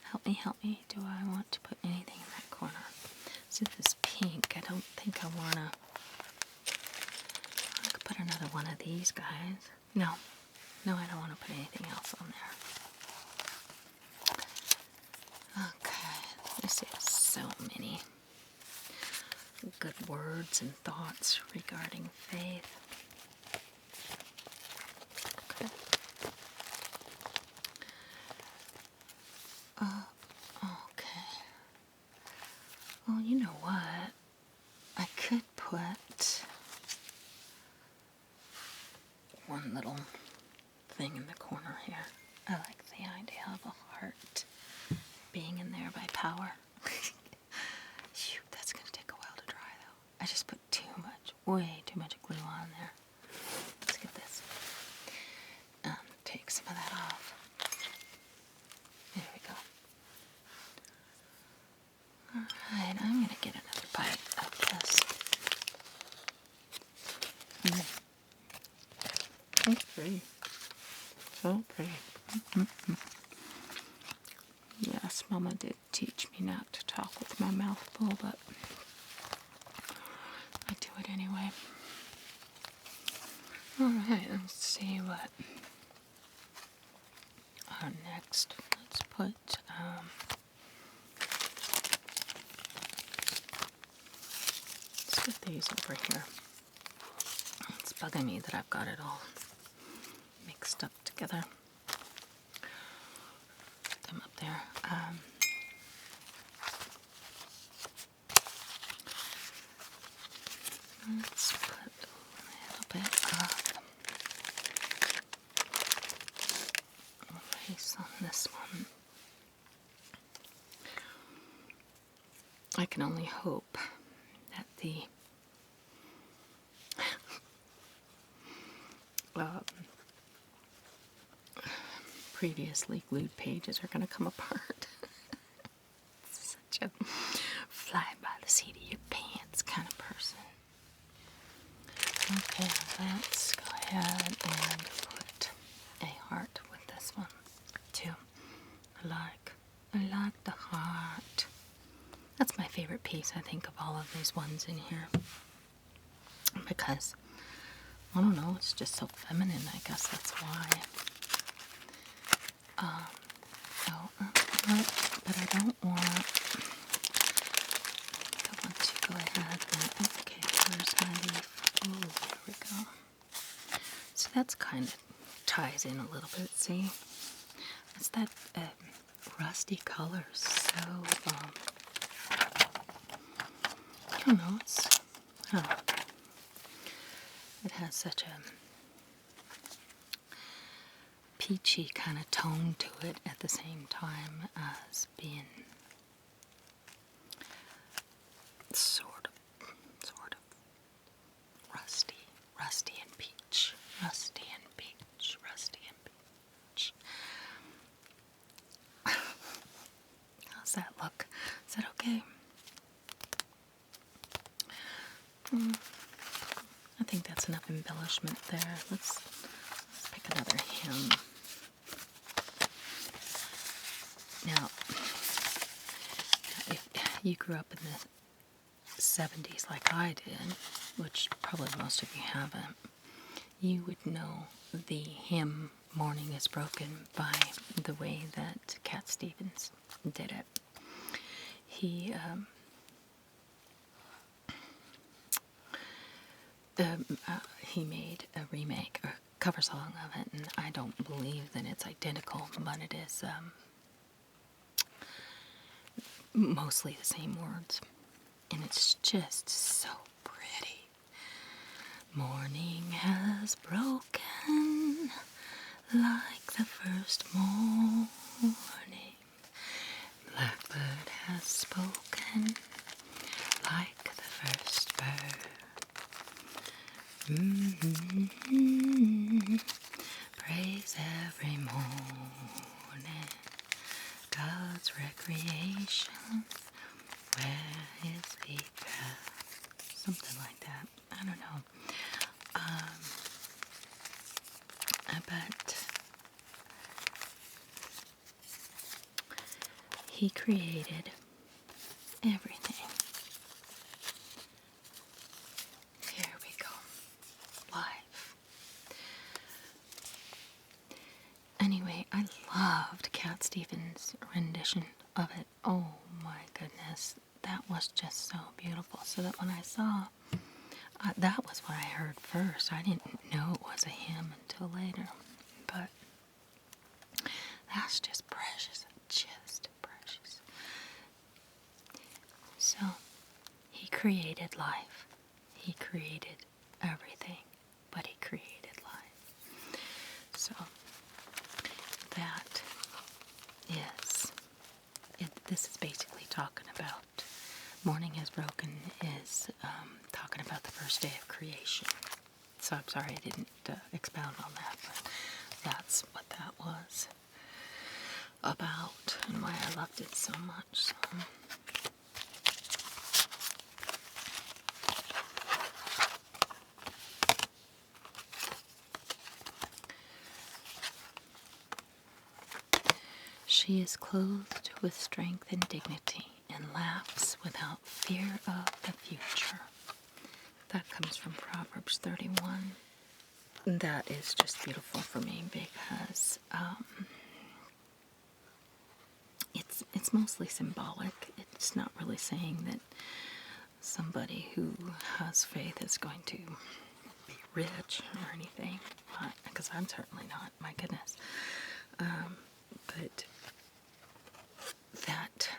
Help me. Do I want to put anything in that corner? See this pink. I don't think I want to. I could put another one of these guys. No, I don't want to put anything else on there. Okay, this is so many good words and thoughts regarding faith. Okay. Okay. Well, you know what? one little thing in the corner here. I like the idea of a heart being in there by power. Shoot, that's going to take a while to dry though. I just put way too much glue on there. Let's get this. Take some of that off. There we go. Alright, I'm going to get another bite of this. So pretty. So pretty. Yes, Mama did teach me not to talk with my mouth full, but I do it anyway. Alright, let's see what next. Let's put let's get these over here. It's bugging me that I've got it all mixed up together. Put them up there. Let's put a little bit of lace on this one. I can only hope that the previously glued pages are going to come apart. Such a fly by the seat of your pants kind of person. Okay, let's go ahead and put a heart with this one too. I like the heart. That's my favorite piece, I think, of all of these ones in here. Because, I don't know, it's just so feminine, I guess that's why. But I don't want to go ahead and, okay, where's my leaf? Oh, there we go. So that's kind of ties in a little bit, see? It's that rusty color, so, I don't know, it has such a peachy kind of tone to it at the same time as being sort of rusty and peach. How's that look? Is that okay? I think that's enough embellishment there. Let's pick another hem. Now, if you grew up in the 70s like I did, which probably most of you haven't, you would know the hymn Morning is Broken by the way that Cat Stevens did it. He made a remake, a cover song of it, and I don't believe that it's identical, but it is mostly the same words, and it's just so pretty. Morning has broken like the first morning. Blackbird has spoken like the first bird. Praise every morning God's recreation where his feet pass. Something like that. I don't know. But he created everything. Here we go. Life. Anyway, I loved Cat Stevens' rendition of it. Oh my goodness. That was just so beautiful. So that when I saw, that was what I heard first. I didn't know it was a hymn until later. But that's just precious. Just precious. So, he created life. He created everything. But he created life. Morning Has Broken is talking about the first day of creation. So I'm sorry I didn't expound on that, but that's what that was about and why I loved it so much. So. She is clothed with strength and dignity and laughs without fear of the future. That comes from Proverbs 31. That is just beautiful for me because it's mostly symbolic. It's not really saying that somebody who has faith is going to be rich or anything, because I'm certainly not, my goodness. But that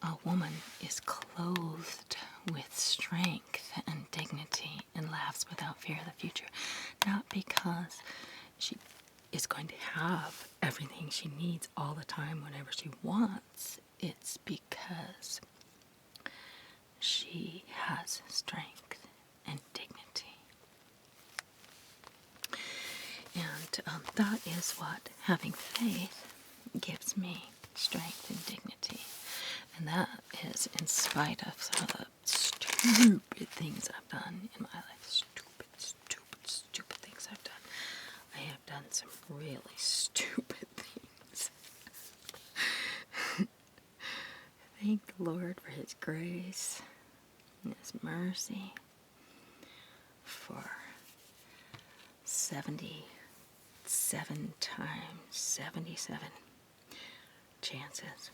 a woman is clothed with strength and dignity and laughs without fear of the future. Not because she is going to have everything she needs all the time whenever she wants. It's because she has strength and dignity. And that is what having faith gives me, strength and dignity. And that is in spite of some of the stupid things I've done in my life. Stupid things I've done. I have done some really stupid things. Thank the Lord for His grace and His mercy for 77 times 77 chances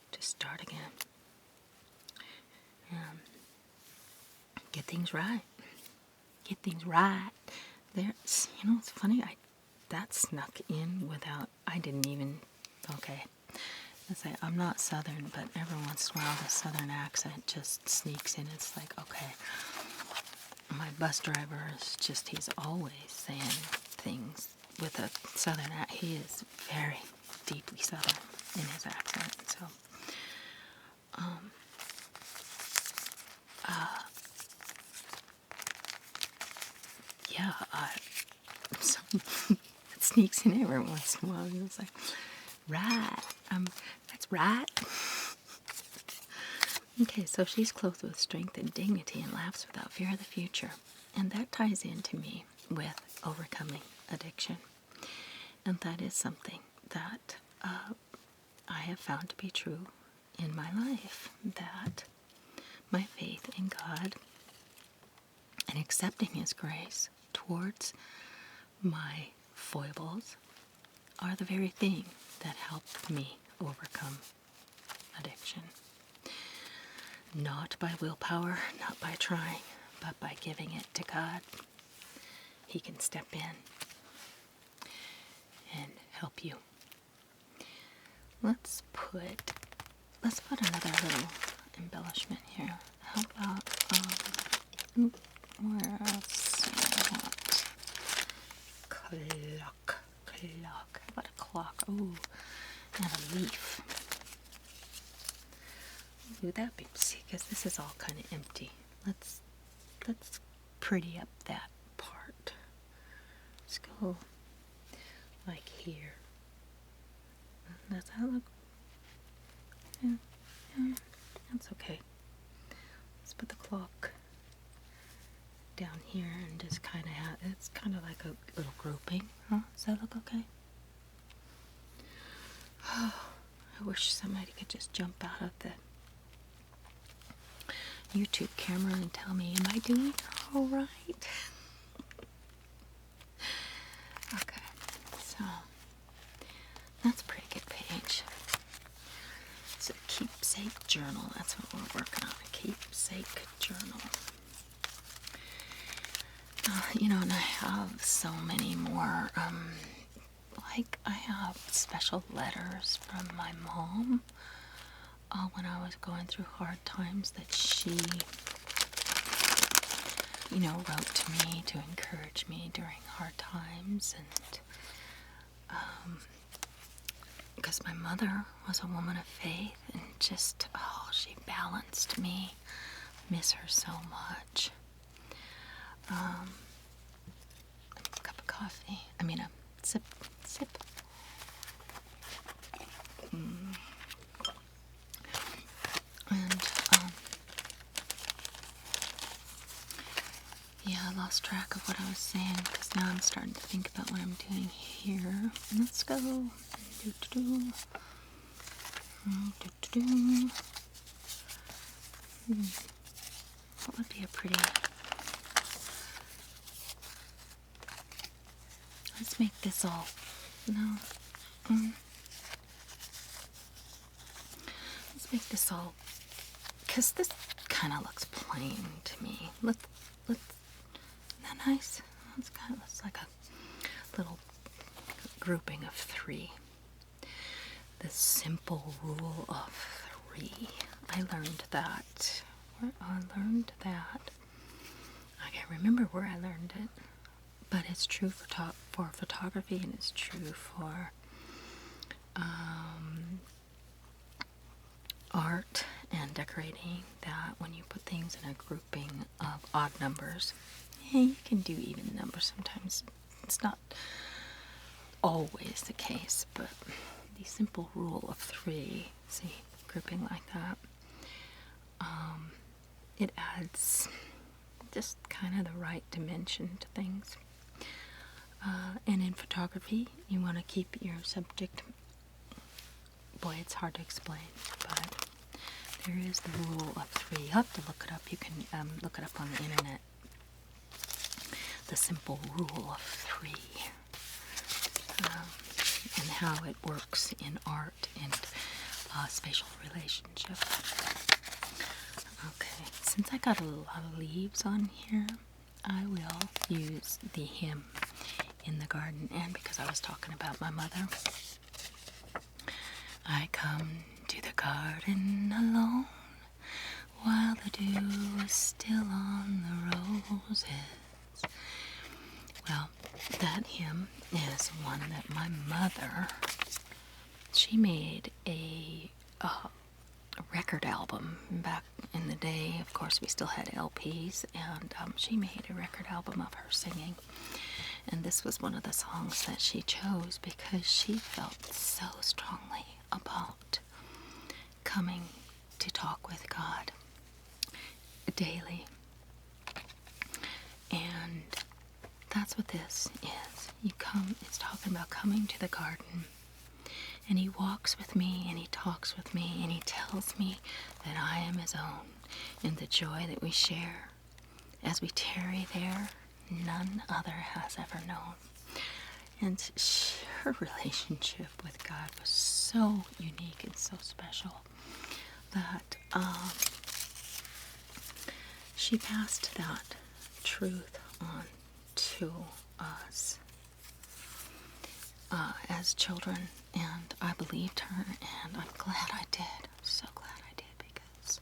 to start again and get things right. Get things right. There's, it's funny, that snuck in without, I didn't even, okay. I say, I'm not Southern, but every once in a while the Southern accent just sneaks in. It's like, okay, my bus driver is just, he's always saying things with a Southern accent. He is very deeply Southern in his accent, so. Yeah, so it sneaks in every once in a while. He was like, right, that's right. Okay, so she's clothed with strength and dignity and laughs without fear of the future. And that ties into me with overcoming addiction. And that is something that I have found to be true in my life, that my faith in God and accepting His grace towards my foibles are the very thing that helped me overcome addiction. Not by willpower, not by trying, but by giving it to God. He can step in and help you. Let's put another little embellishment here. How about where else? Clock. How about a clock? Ooh, and a leaf. Ooh, that'd be, see, because this is all kind of empty. Let's pretty up that part. Let's go like here. Does that look? Yeah, that's okay. Let's put the clock down here and just kind of have, it's kind of like a little grouping. Huh? Does that look okay? Oh, I wish somebody could just jump out of the YouTube camera and tell me, am I doing all right? Okay, so that's a pretty good page. It's a Keepsake journal. That's what we're working on, a Keepsake journal. And I have so many more, like I have special letters from my mom when I was going through hard times that she, wrote to me to encourage me during hard times. And because my mother was a woman of faith, and just, oh, she balanced me. Miss her so much. A cup of coffee. I mean, a sip. And, yeah, I lost track of what I was saying, because now I'm starting to think about what I'm doing here. Let's go. What would be a pretty... Let's make this all... No. Let's make this all... Because this kind of looks plain to me. Let's... Isn't that nice? It's kind of looks like a little grouping of 3. The simple rule of 3. I learned that. Where I learned that. I can't remember where I learned it, but it's true for photography, and it's true for art and decorating, that when you put things in a grouping of odd numbers, you can do even numbers sometimes. It's not always the case, but the simple rule of 3, see, grouping like that, it adds just kind of the right dimension to things. And in photography, you want to keep your subject, boy, it's hard to explain, but there is the rule of 3. You'll have to look it up. You can look it up on the internet. The simple rule of 3. And how it works in art and spatial relationship. Okay, since I got a lot of leaves on here, I will use the hymn in the garden. And because I was talking about my mother, I come to the garden alone while the dew is still on the roses. Well, that hymn is one that my mother, she made a record album back in the day. Of course, we still had LPs, and she made a record album of her singing. And this was one of the songs that she chose because she felt so strongly about coming to talk with God daily. And that's what this is. You come, it's talking about coming to the garden, and he walks with me, and he talks with me, and he tells me that I am his own, and the joy that we share as we tarry there, none other has ever known. And her relationship with God was so unique and so special that she passed that truth on to us as children, and I believed her, and I'm glad I did. I'm so glad I did, because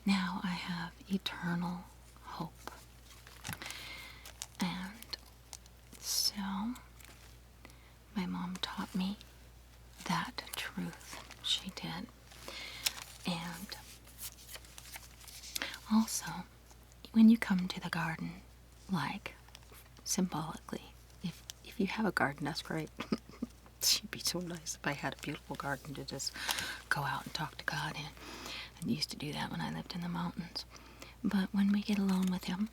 now I have eternal hope. And so my mom taught me that truth. She did. And also, when you come to the garden, like symbolically, if you have a garden, that's great. It'd be so nice if I had a beautiful garden to just go out and talk to God in. I used to do that when I lived in the mountains. But when we get alone with him,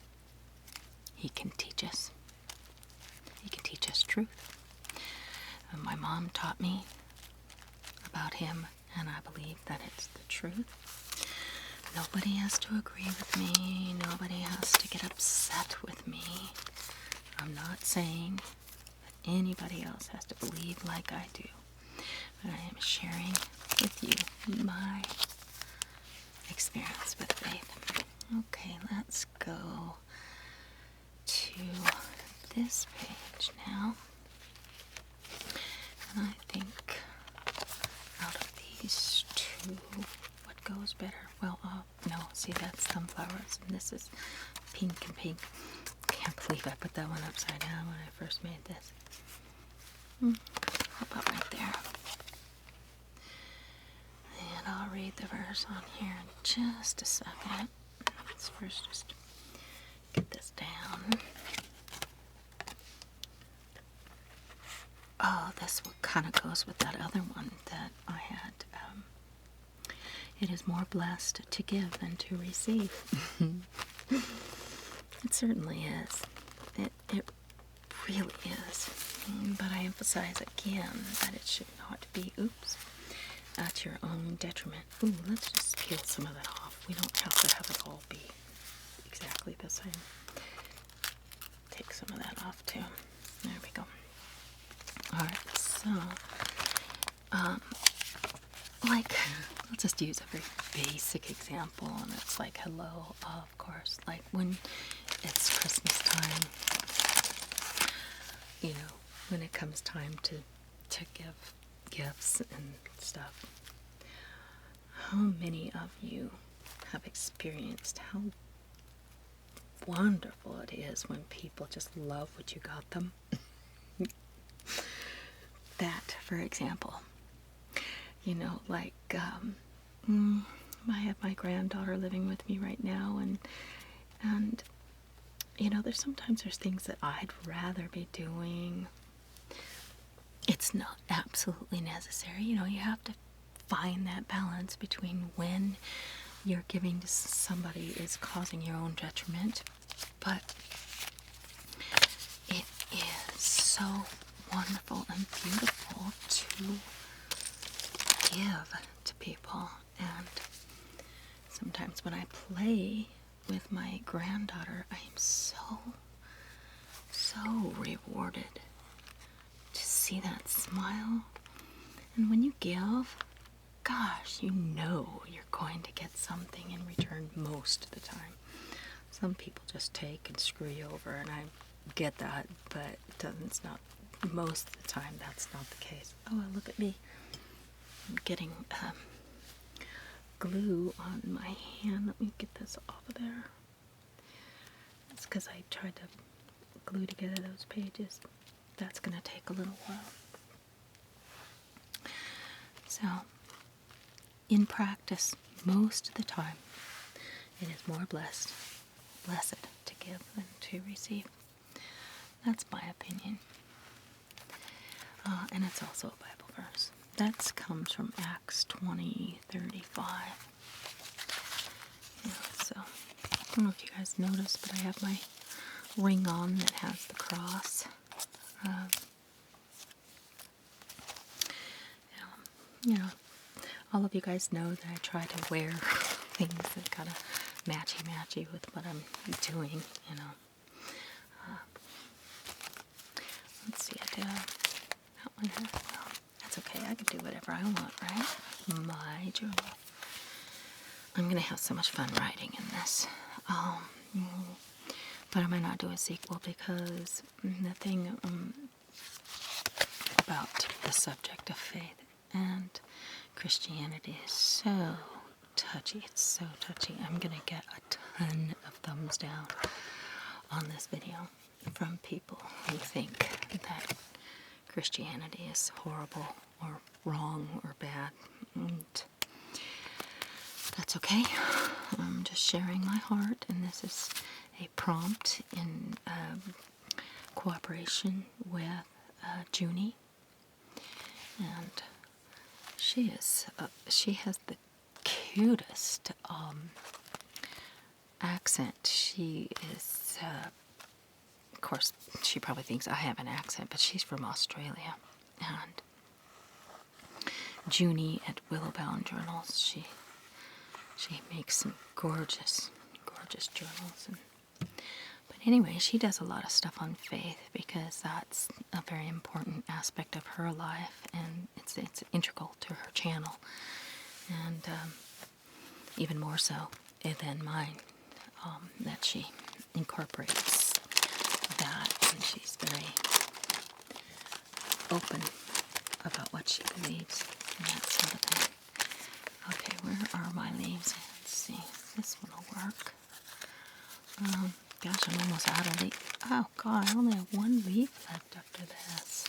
he can teach us. He can teach us truth. And my mom taught me about him, and I believe that it's the truth. Nobody has to agree with me. Nobody has to get upset with me. I'm not saying that anybody else has to believe like I do. But I am sharing with you my experience with faith. Okay, let's go to this page now. And I think out of these two, what goes better? Well, no, see, that's sunflowers, and this is pink and pink. Can't believe I put that one upside down when I first made this. How about right there? read the verse on here in just a second. Let's first just get this down. Oh, this kind of goes with that other one that I had. It is more blessed to give than to receive. It certainly is. It really is. But I emphasize again that it should not be, at your own detriment. Ooh, let's just peel some of that off. We don't have to have it all be exactly the same. Take some of that off too. There we go. Alright, so, let's just use a very basic example, and it's like hello, of course, like when it's Christmas time, when it comes time to give gifts and stuff. How many of you have experienced how wonderful it is when people just love what you got them? That, for example, I have my granddaughter living with me right now, and there's things that I'd rather be doing. It's not absolutely necessary. You have to find that balance between when you're giving to somebody is causing your own detriment, but it is so wonderful and beautiful to give to people. And sometimes when I play with my granddaughter, I am so rewarded to see that smile. And when you give, gosh, you're going to get something in return most of the time. Some people just take and screw you over, and I get that, but it's not most of the time. That's not the case. Oh, look at me. I'm getting glue on my hand. Let me get this off of there. It's because I tried to glue together those pages. That's going to take a little while. So, in practice, most of the time, it is more blessed to give than to receive. That's my opinion. And it's also a Bible verse. That comes from Acts 20:35. So, I don't know if you guys noticed, but I have my ring on that has the cross. All of you guys know that I try to wear things that kind of matchy with what I'm doing, Let's see, I did that one. Well, that's okay. I can do whatever I want, right? My journal. I'm going to have so much fun writing in this. But I might not do a sequel because the thing about the subject of faith and Christianity is so touchy. It's so touchy. I'm going to get a ton of thumbs down on this video from people who think that Christianity is horrible or wrong or bad. And that's okay. I'm just sharing my heart, and this is a prompt in cooperation with Junie. And she has the cutest accent. She is, of course, she probably thinks I have an accent, but she's from Australia. And Junie at Willowbound Journals, she makes some gorgeous journals. But anyway, she does a lot of stuff on faith because that's a very important aspect of her life, and it's integral to her channel, and even more so than mine, that she incorporates that, and she's very open about what she believes and that sort of thing. Okay, where are my leaves? Let's see. This one will work. Gosh, I'm almost out of leaf. Oh, God, I only have one leaf left after this.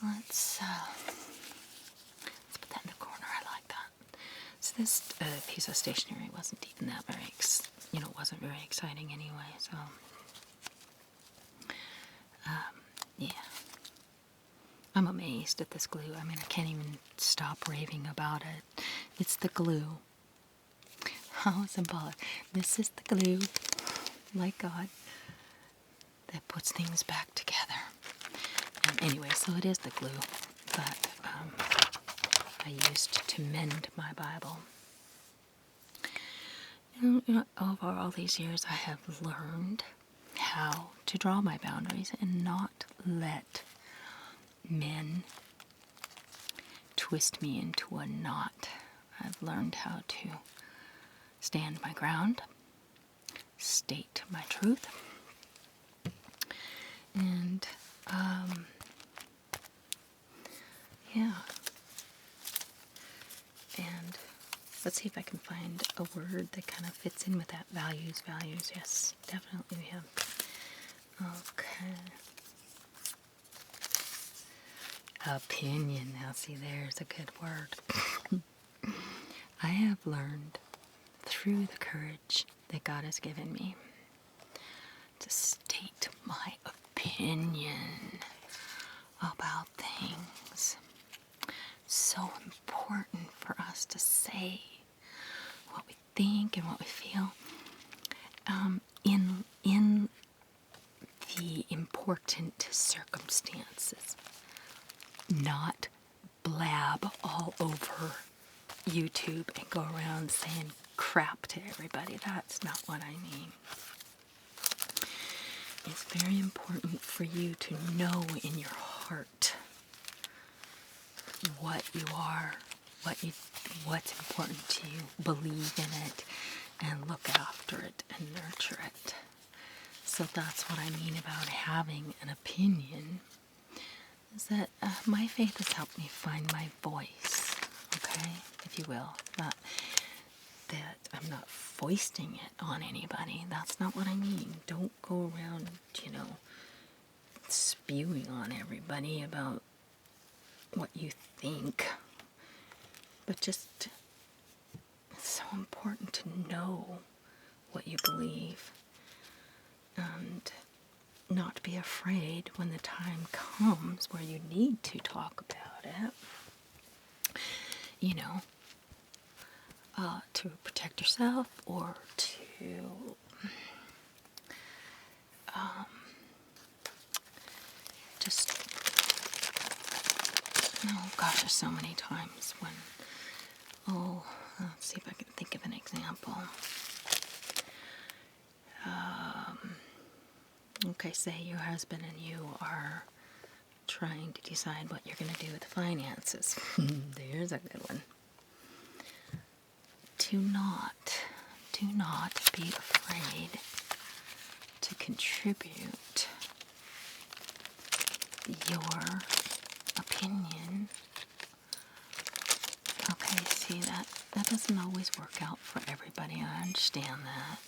Let's put that in the corner. I like this piece of stationery wasn't even that very, wasn't very exciting anyway. So, yeah. I'm amazed at this glue. I mean, I can't even stop raving about it. It's the glue. How symbolic. This is the glue, like God, that puts things back together. Anyway, so it is the glue that I used to mend my Bible. Over all these years, I have learned how to draw my boundaries and not let men twist me into a knot. I've learned how to stand my ground, state my truth, and yeah. And let's see if I can find a word that kind of fits in with that. Values. Yes, definitely we have. Okay. Opinion. Now see, there's a good word. I have learned through the courage that God has given me to state my opinion about things. So important for us to say what we think and what we feel in the important circumstances, not blab all over YouTube and go around saying crap to everybody. That's not what I mean. It's very important for you to know in your heart what you are, what's important to you, believe in it, and look after it and nurture it. So that's what I mean about having an opinion, is that my faith has helped me find my voice, okay, if you will. Not that I'm not foisting it on anybody. That's not what I mean. Don't go around, spewing on everybody about what you think. But just, it's so important to know what you believe and not be afraid when the time comes where you need to talk about it, to protect yourself or to just, oh gosh, there's so many times when, let's see if I can think of an example. Okay, say your husband and you are trying to decide what you're going to do with the finances. There's a good one. Do not be afraid to contribute your opinion. Okay, see, that doesn't always work out for everybody. I understand that.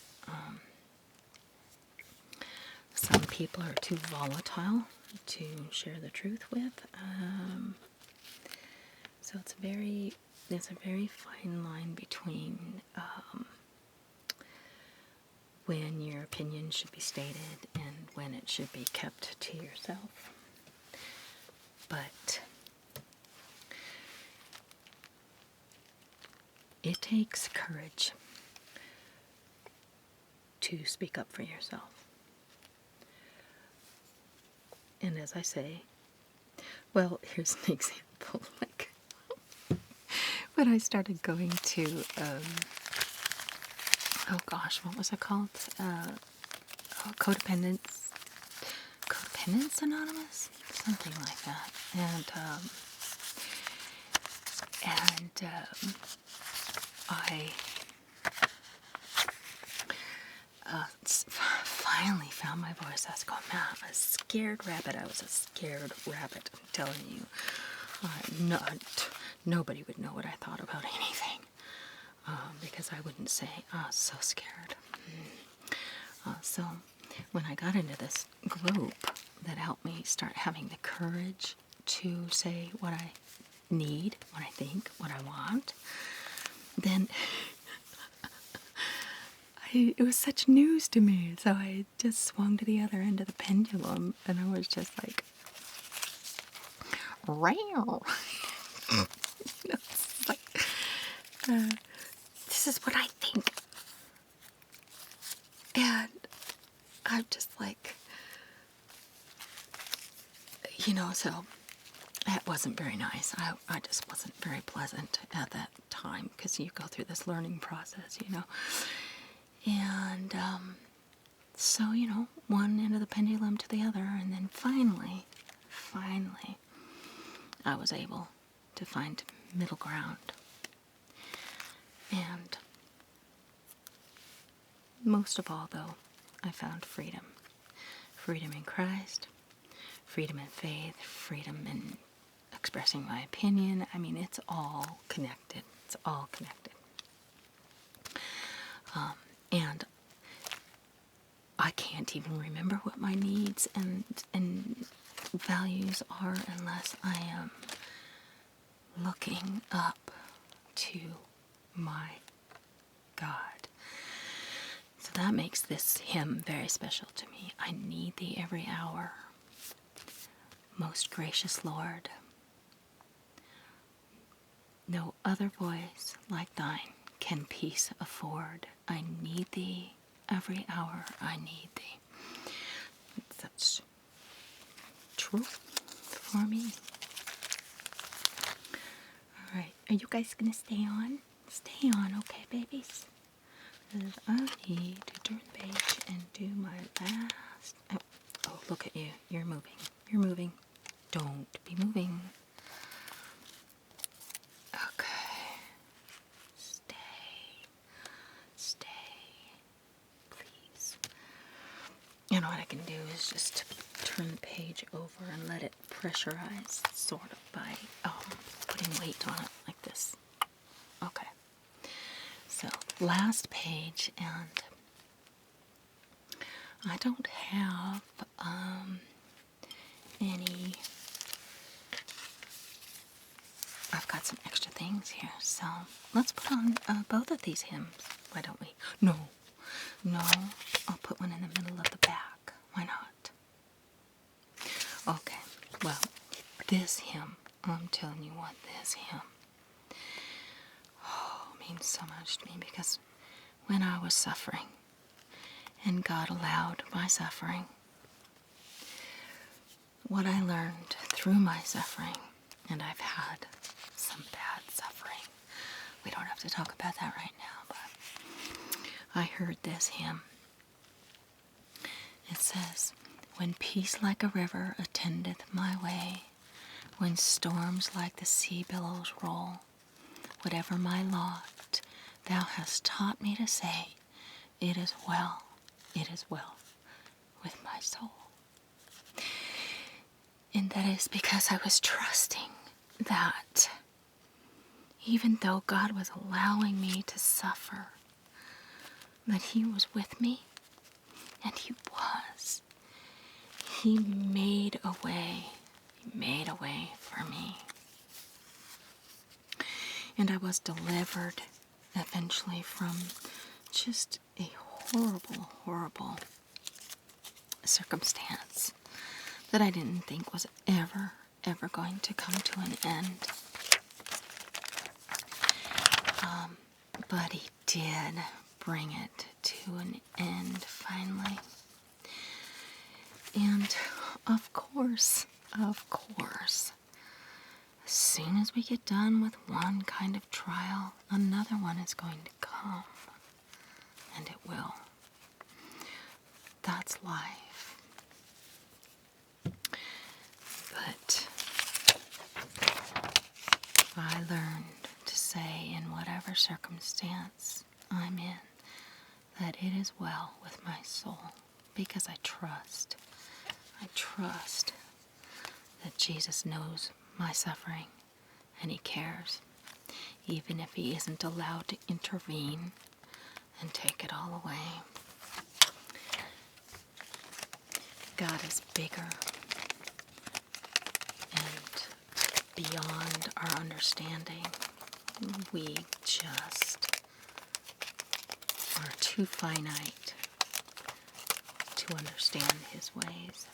Some people are too volatile to share the truth with. So there's a very fine line between when your opinion should be stated and when it should be kept to yourself. But it takes courage to speak up for yourself. And as I say, well, here's an example. Like when I started going to, what was it called? Codependence Anonymous, something like that. And I finally found my voice. I was going, man, I'm a scared rabbit. I was a scared rabbit, I'm telling you. Nobody would know what I thought about anything. Because I wouldn't say, so scared. So when I got into this group that helped me start having the courage to say what I need, what I think, what I want, then it was such news to me. So I just swung to the other end of the pendulum, and I was just like, "Row." It's like, this is what I think. And I'm just like, so it wasn't very nice. I just wasn't very pleasant at that time, because you go through this learning process, And so, one end of the pendulum to the other, and then finally, I was able to find middle ground. And most of all, though, I found freedom. Freedom in Christ, freedom in faith, freedom in expressing my opinion. I mean, it's all connected. It's all connected. And I can't even remember what my needs and values are unless I am looking up to my God. So that makes this hymn very special to me. I need thee every hour, most gracious Lord. No other voice like thine can peace afford. I need thee every hour, I need thee. That's true for me. All right, are you guys gonna stay on? Stay on, okay, babies? Because I need to turn the page and do my last. Oh, look at you. You're moving. You're moving. Don't be moving. Okay. Stay. Please. You know what I can do is just turn the page over and let it pressurize, sort of, by putting weight on it like this. Okay. So, last page, and I don't have any. I've got some extra things here, so let's put on both of these hymns. Why don't we? No, I'll put one in the middle of the back. Why not? Okay, well, this hymn, I'm telling you what, this hymn means so much to me, because when I was suffering, and God allowed my suffering, what I learned through my suffering, and I've had some bad suffering. We don't have to talk about that right now, but I heard this hymn. It says, when peace like a river attendeth my way, when storms like the sea billows roll, whatever my lot, thou hast taught me to say, it is well with my soul. And that is because I was trusting that even though God was allowing me to suffer, that He was with me, and He was. He made a way. He made a way for me. And I was delivered eventually from just a horrible circumstance that I didn't think was ever going to come to an end. But He did bring it to an end finally. And of course, as soon as we get done with one kind of trial, another one is going to come. And it will. That's life. But I learned to say, in whatever circumstance I'm in, that it is well with my soul, because I trust that Jesus knows my suffering, and He cares, even if He isn't allowed to intervene and take it all away. God is bigger and beyond our understanding. we just are too finite to understand His ways.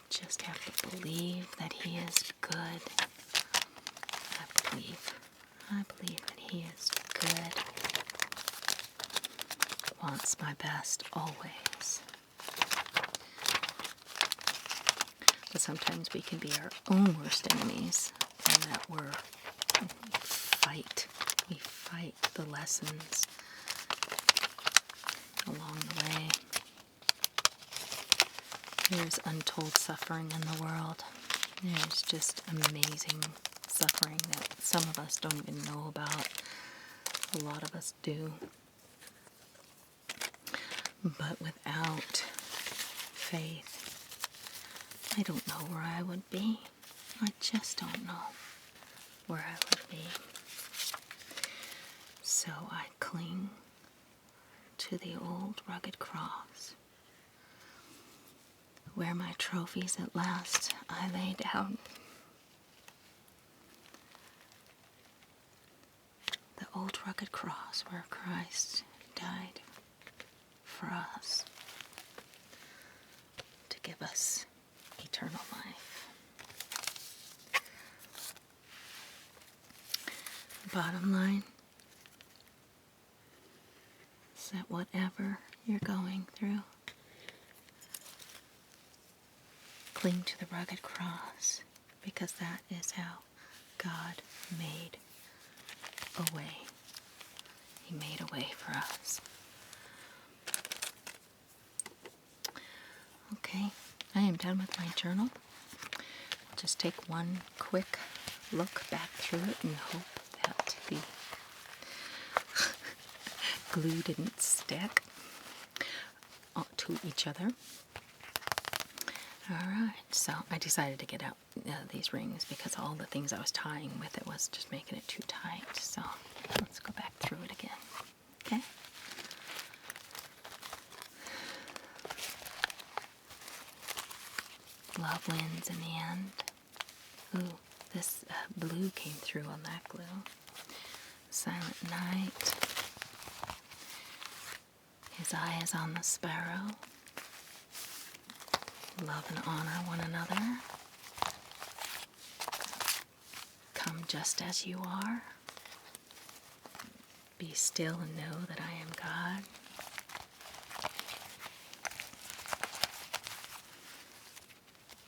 Just have to believe that He is good. I believe that He is good. Wants my best always. But sometimes we can be our own worst enemies, and that we fight the lessons along the way. There's untold suffering in the world. There's just amazing suffering that some of us don't even know about. A lot of us do. But without faith, I don't know where I would be. I just don't know where I would be. So I cling to the old rugged cross, where my trophies at last I lay down. The old rugged cross where Christ died for us to give us eternal life. Bottom line is that whatever you're going through, cling to the rugged cross, because that is how God made a way. He made a way for us. Okay, I am done with my journal. I'll just take one quick look back through it and hope that the glue didn't stick to each other. Alright, so I decided to get out these rings because all the things I was tying with it was just making it too tight. So let's go back through it again. Okay? Love wins in the end. Ooh, this blue came through on that glue. Silent night. His eye is on the sparrow. Love and honor one another. Come just as you are. Be still and know that I am God.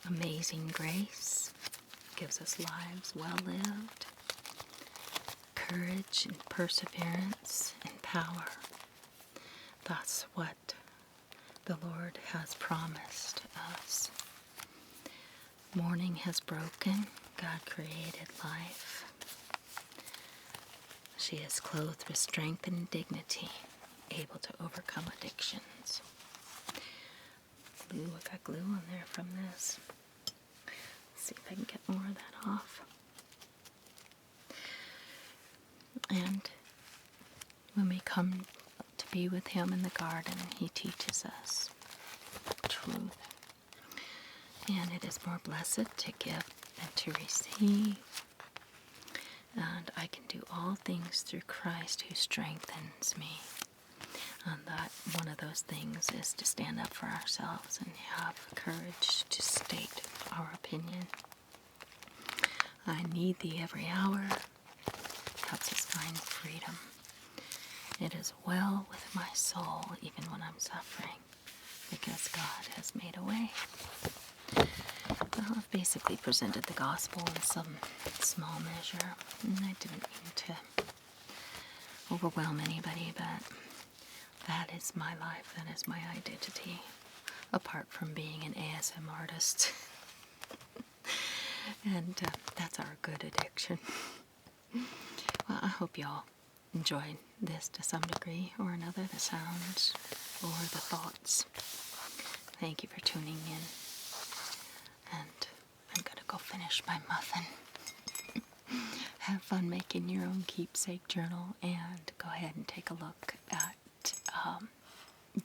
Amazing grace gives us lives well lived. Courage and perseverance and power. That's what the Lord has promised us. Morning has broken. God created life. She is clothed with strength and dignity, able to overcome addictions. Glue, I got glue on there from this. Let's see if I can get more of that off. And when we come to be with Him in the garden, He teaches us truth. And it is more blessed to give than to receive. And I can do all things through Christ who strengthens me. And that one of those things is to stand up for ourselves and have courage to state our opinion. I need thee every hour. Helps us find freedom. It is well with my soul even when I'm suffering, because God has made a way. Well, I've basically presented the gospel in some small measure, and I didn't mean to overwhelm anybody, but that is my life, that is my identity, apart from being an ASM artist. And that's our good addiction. Well, I hope y'all enjoyed this to some degree or another, the sounds or the thoughts. Thank you for tuning in. And I'm going to go finish my muffin. Have fun making your own keepsake journal, and go ahead and take a look at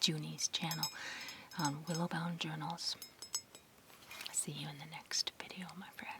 Junie's channel on Willowbound Journals. See you in the next video, my friend.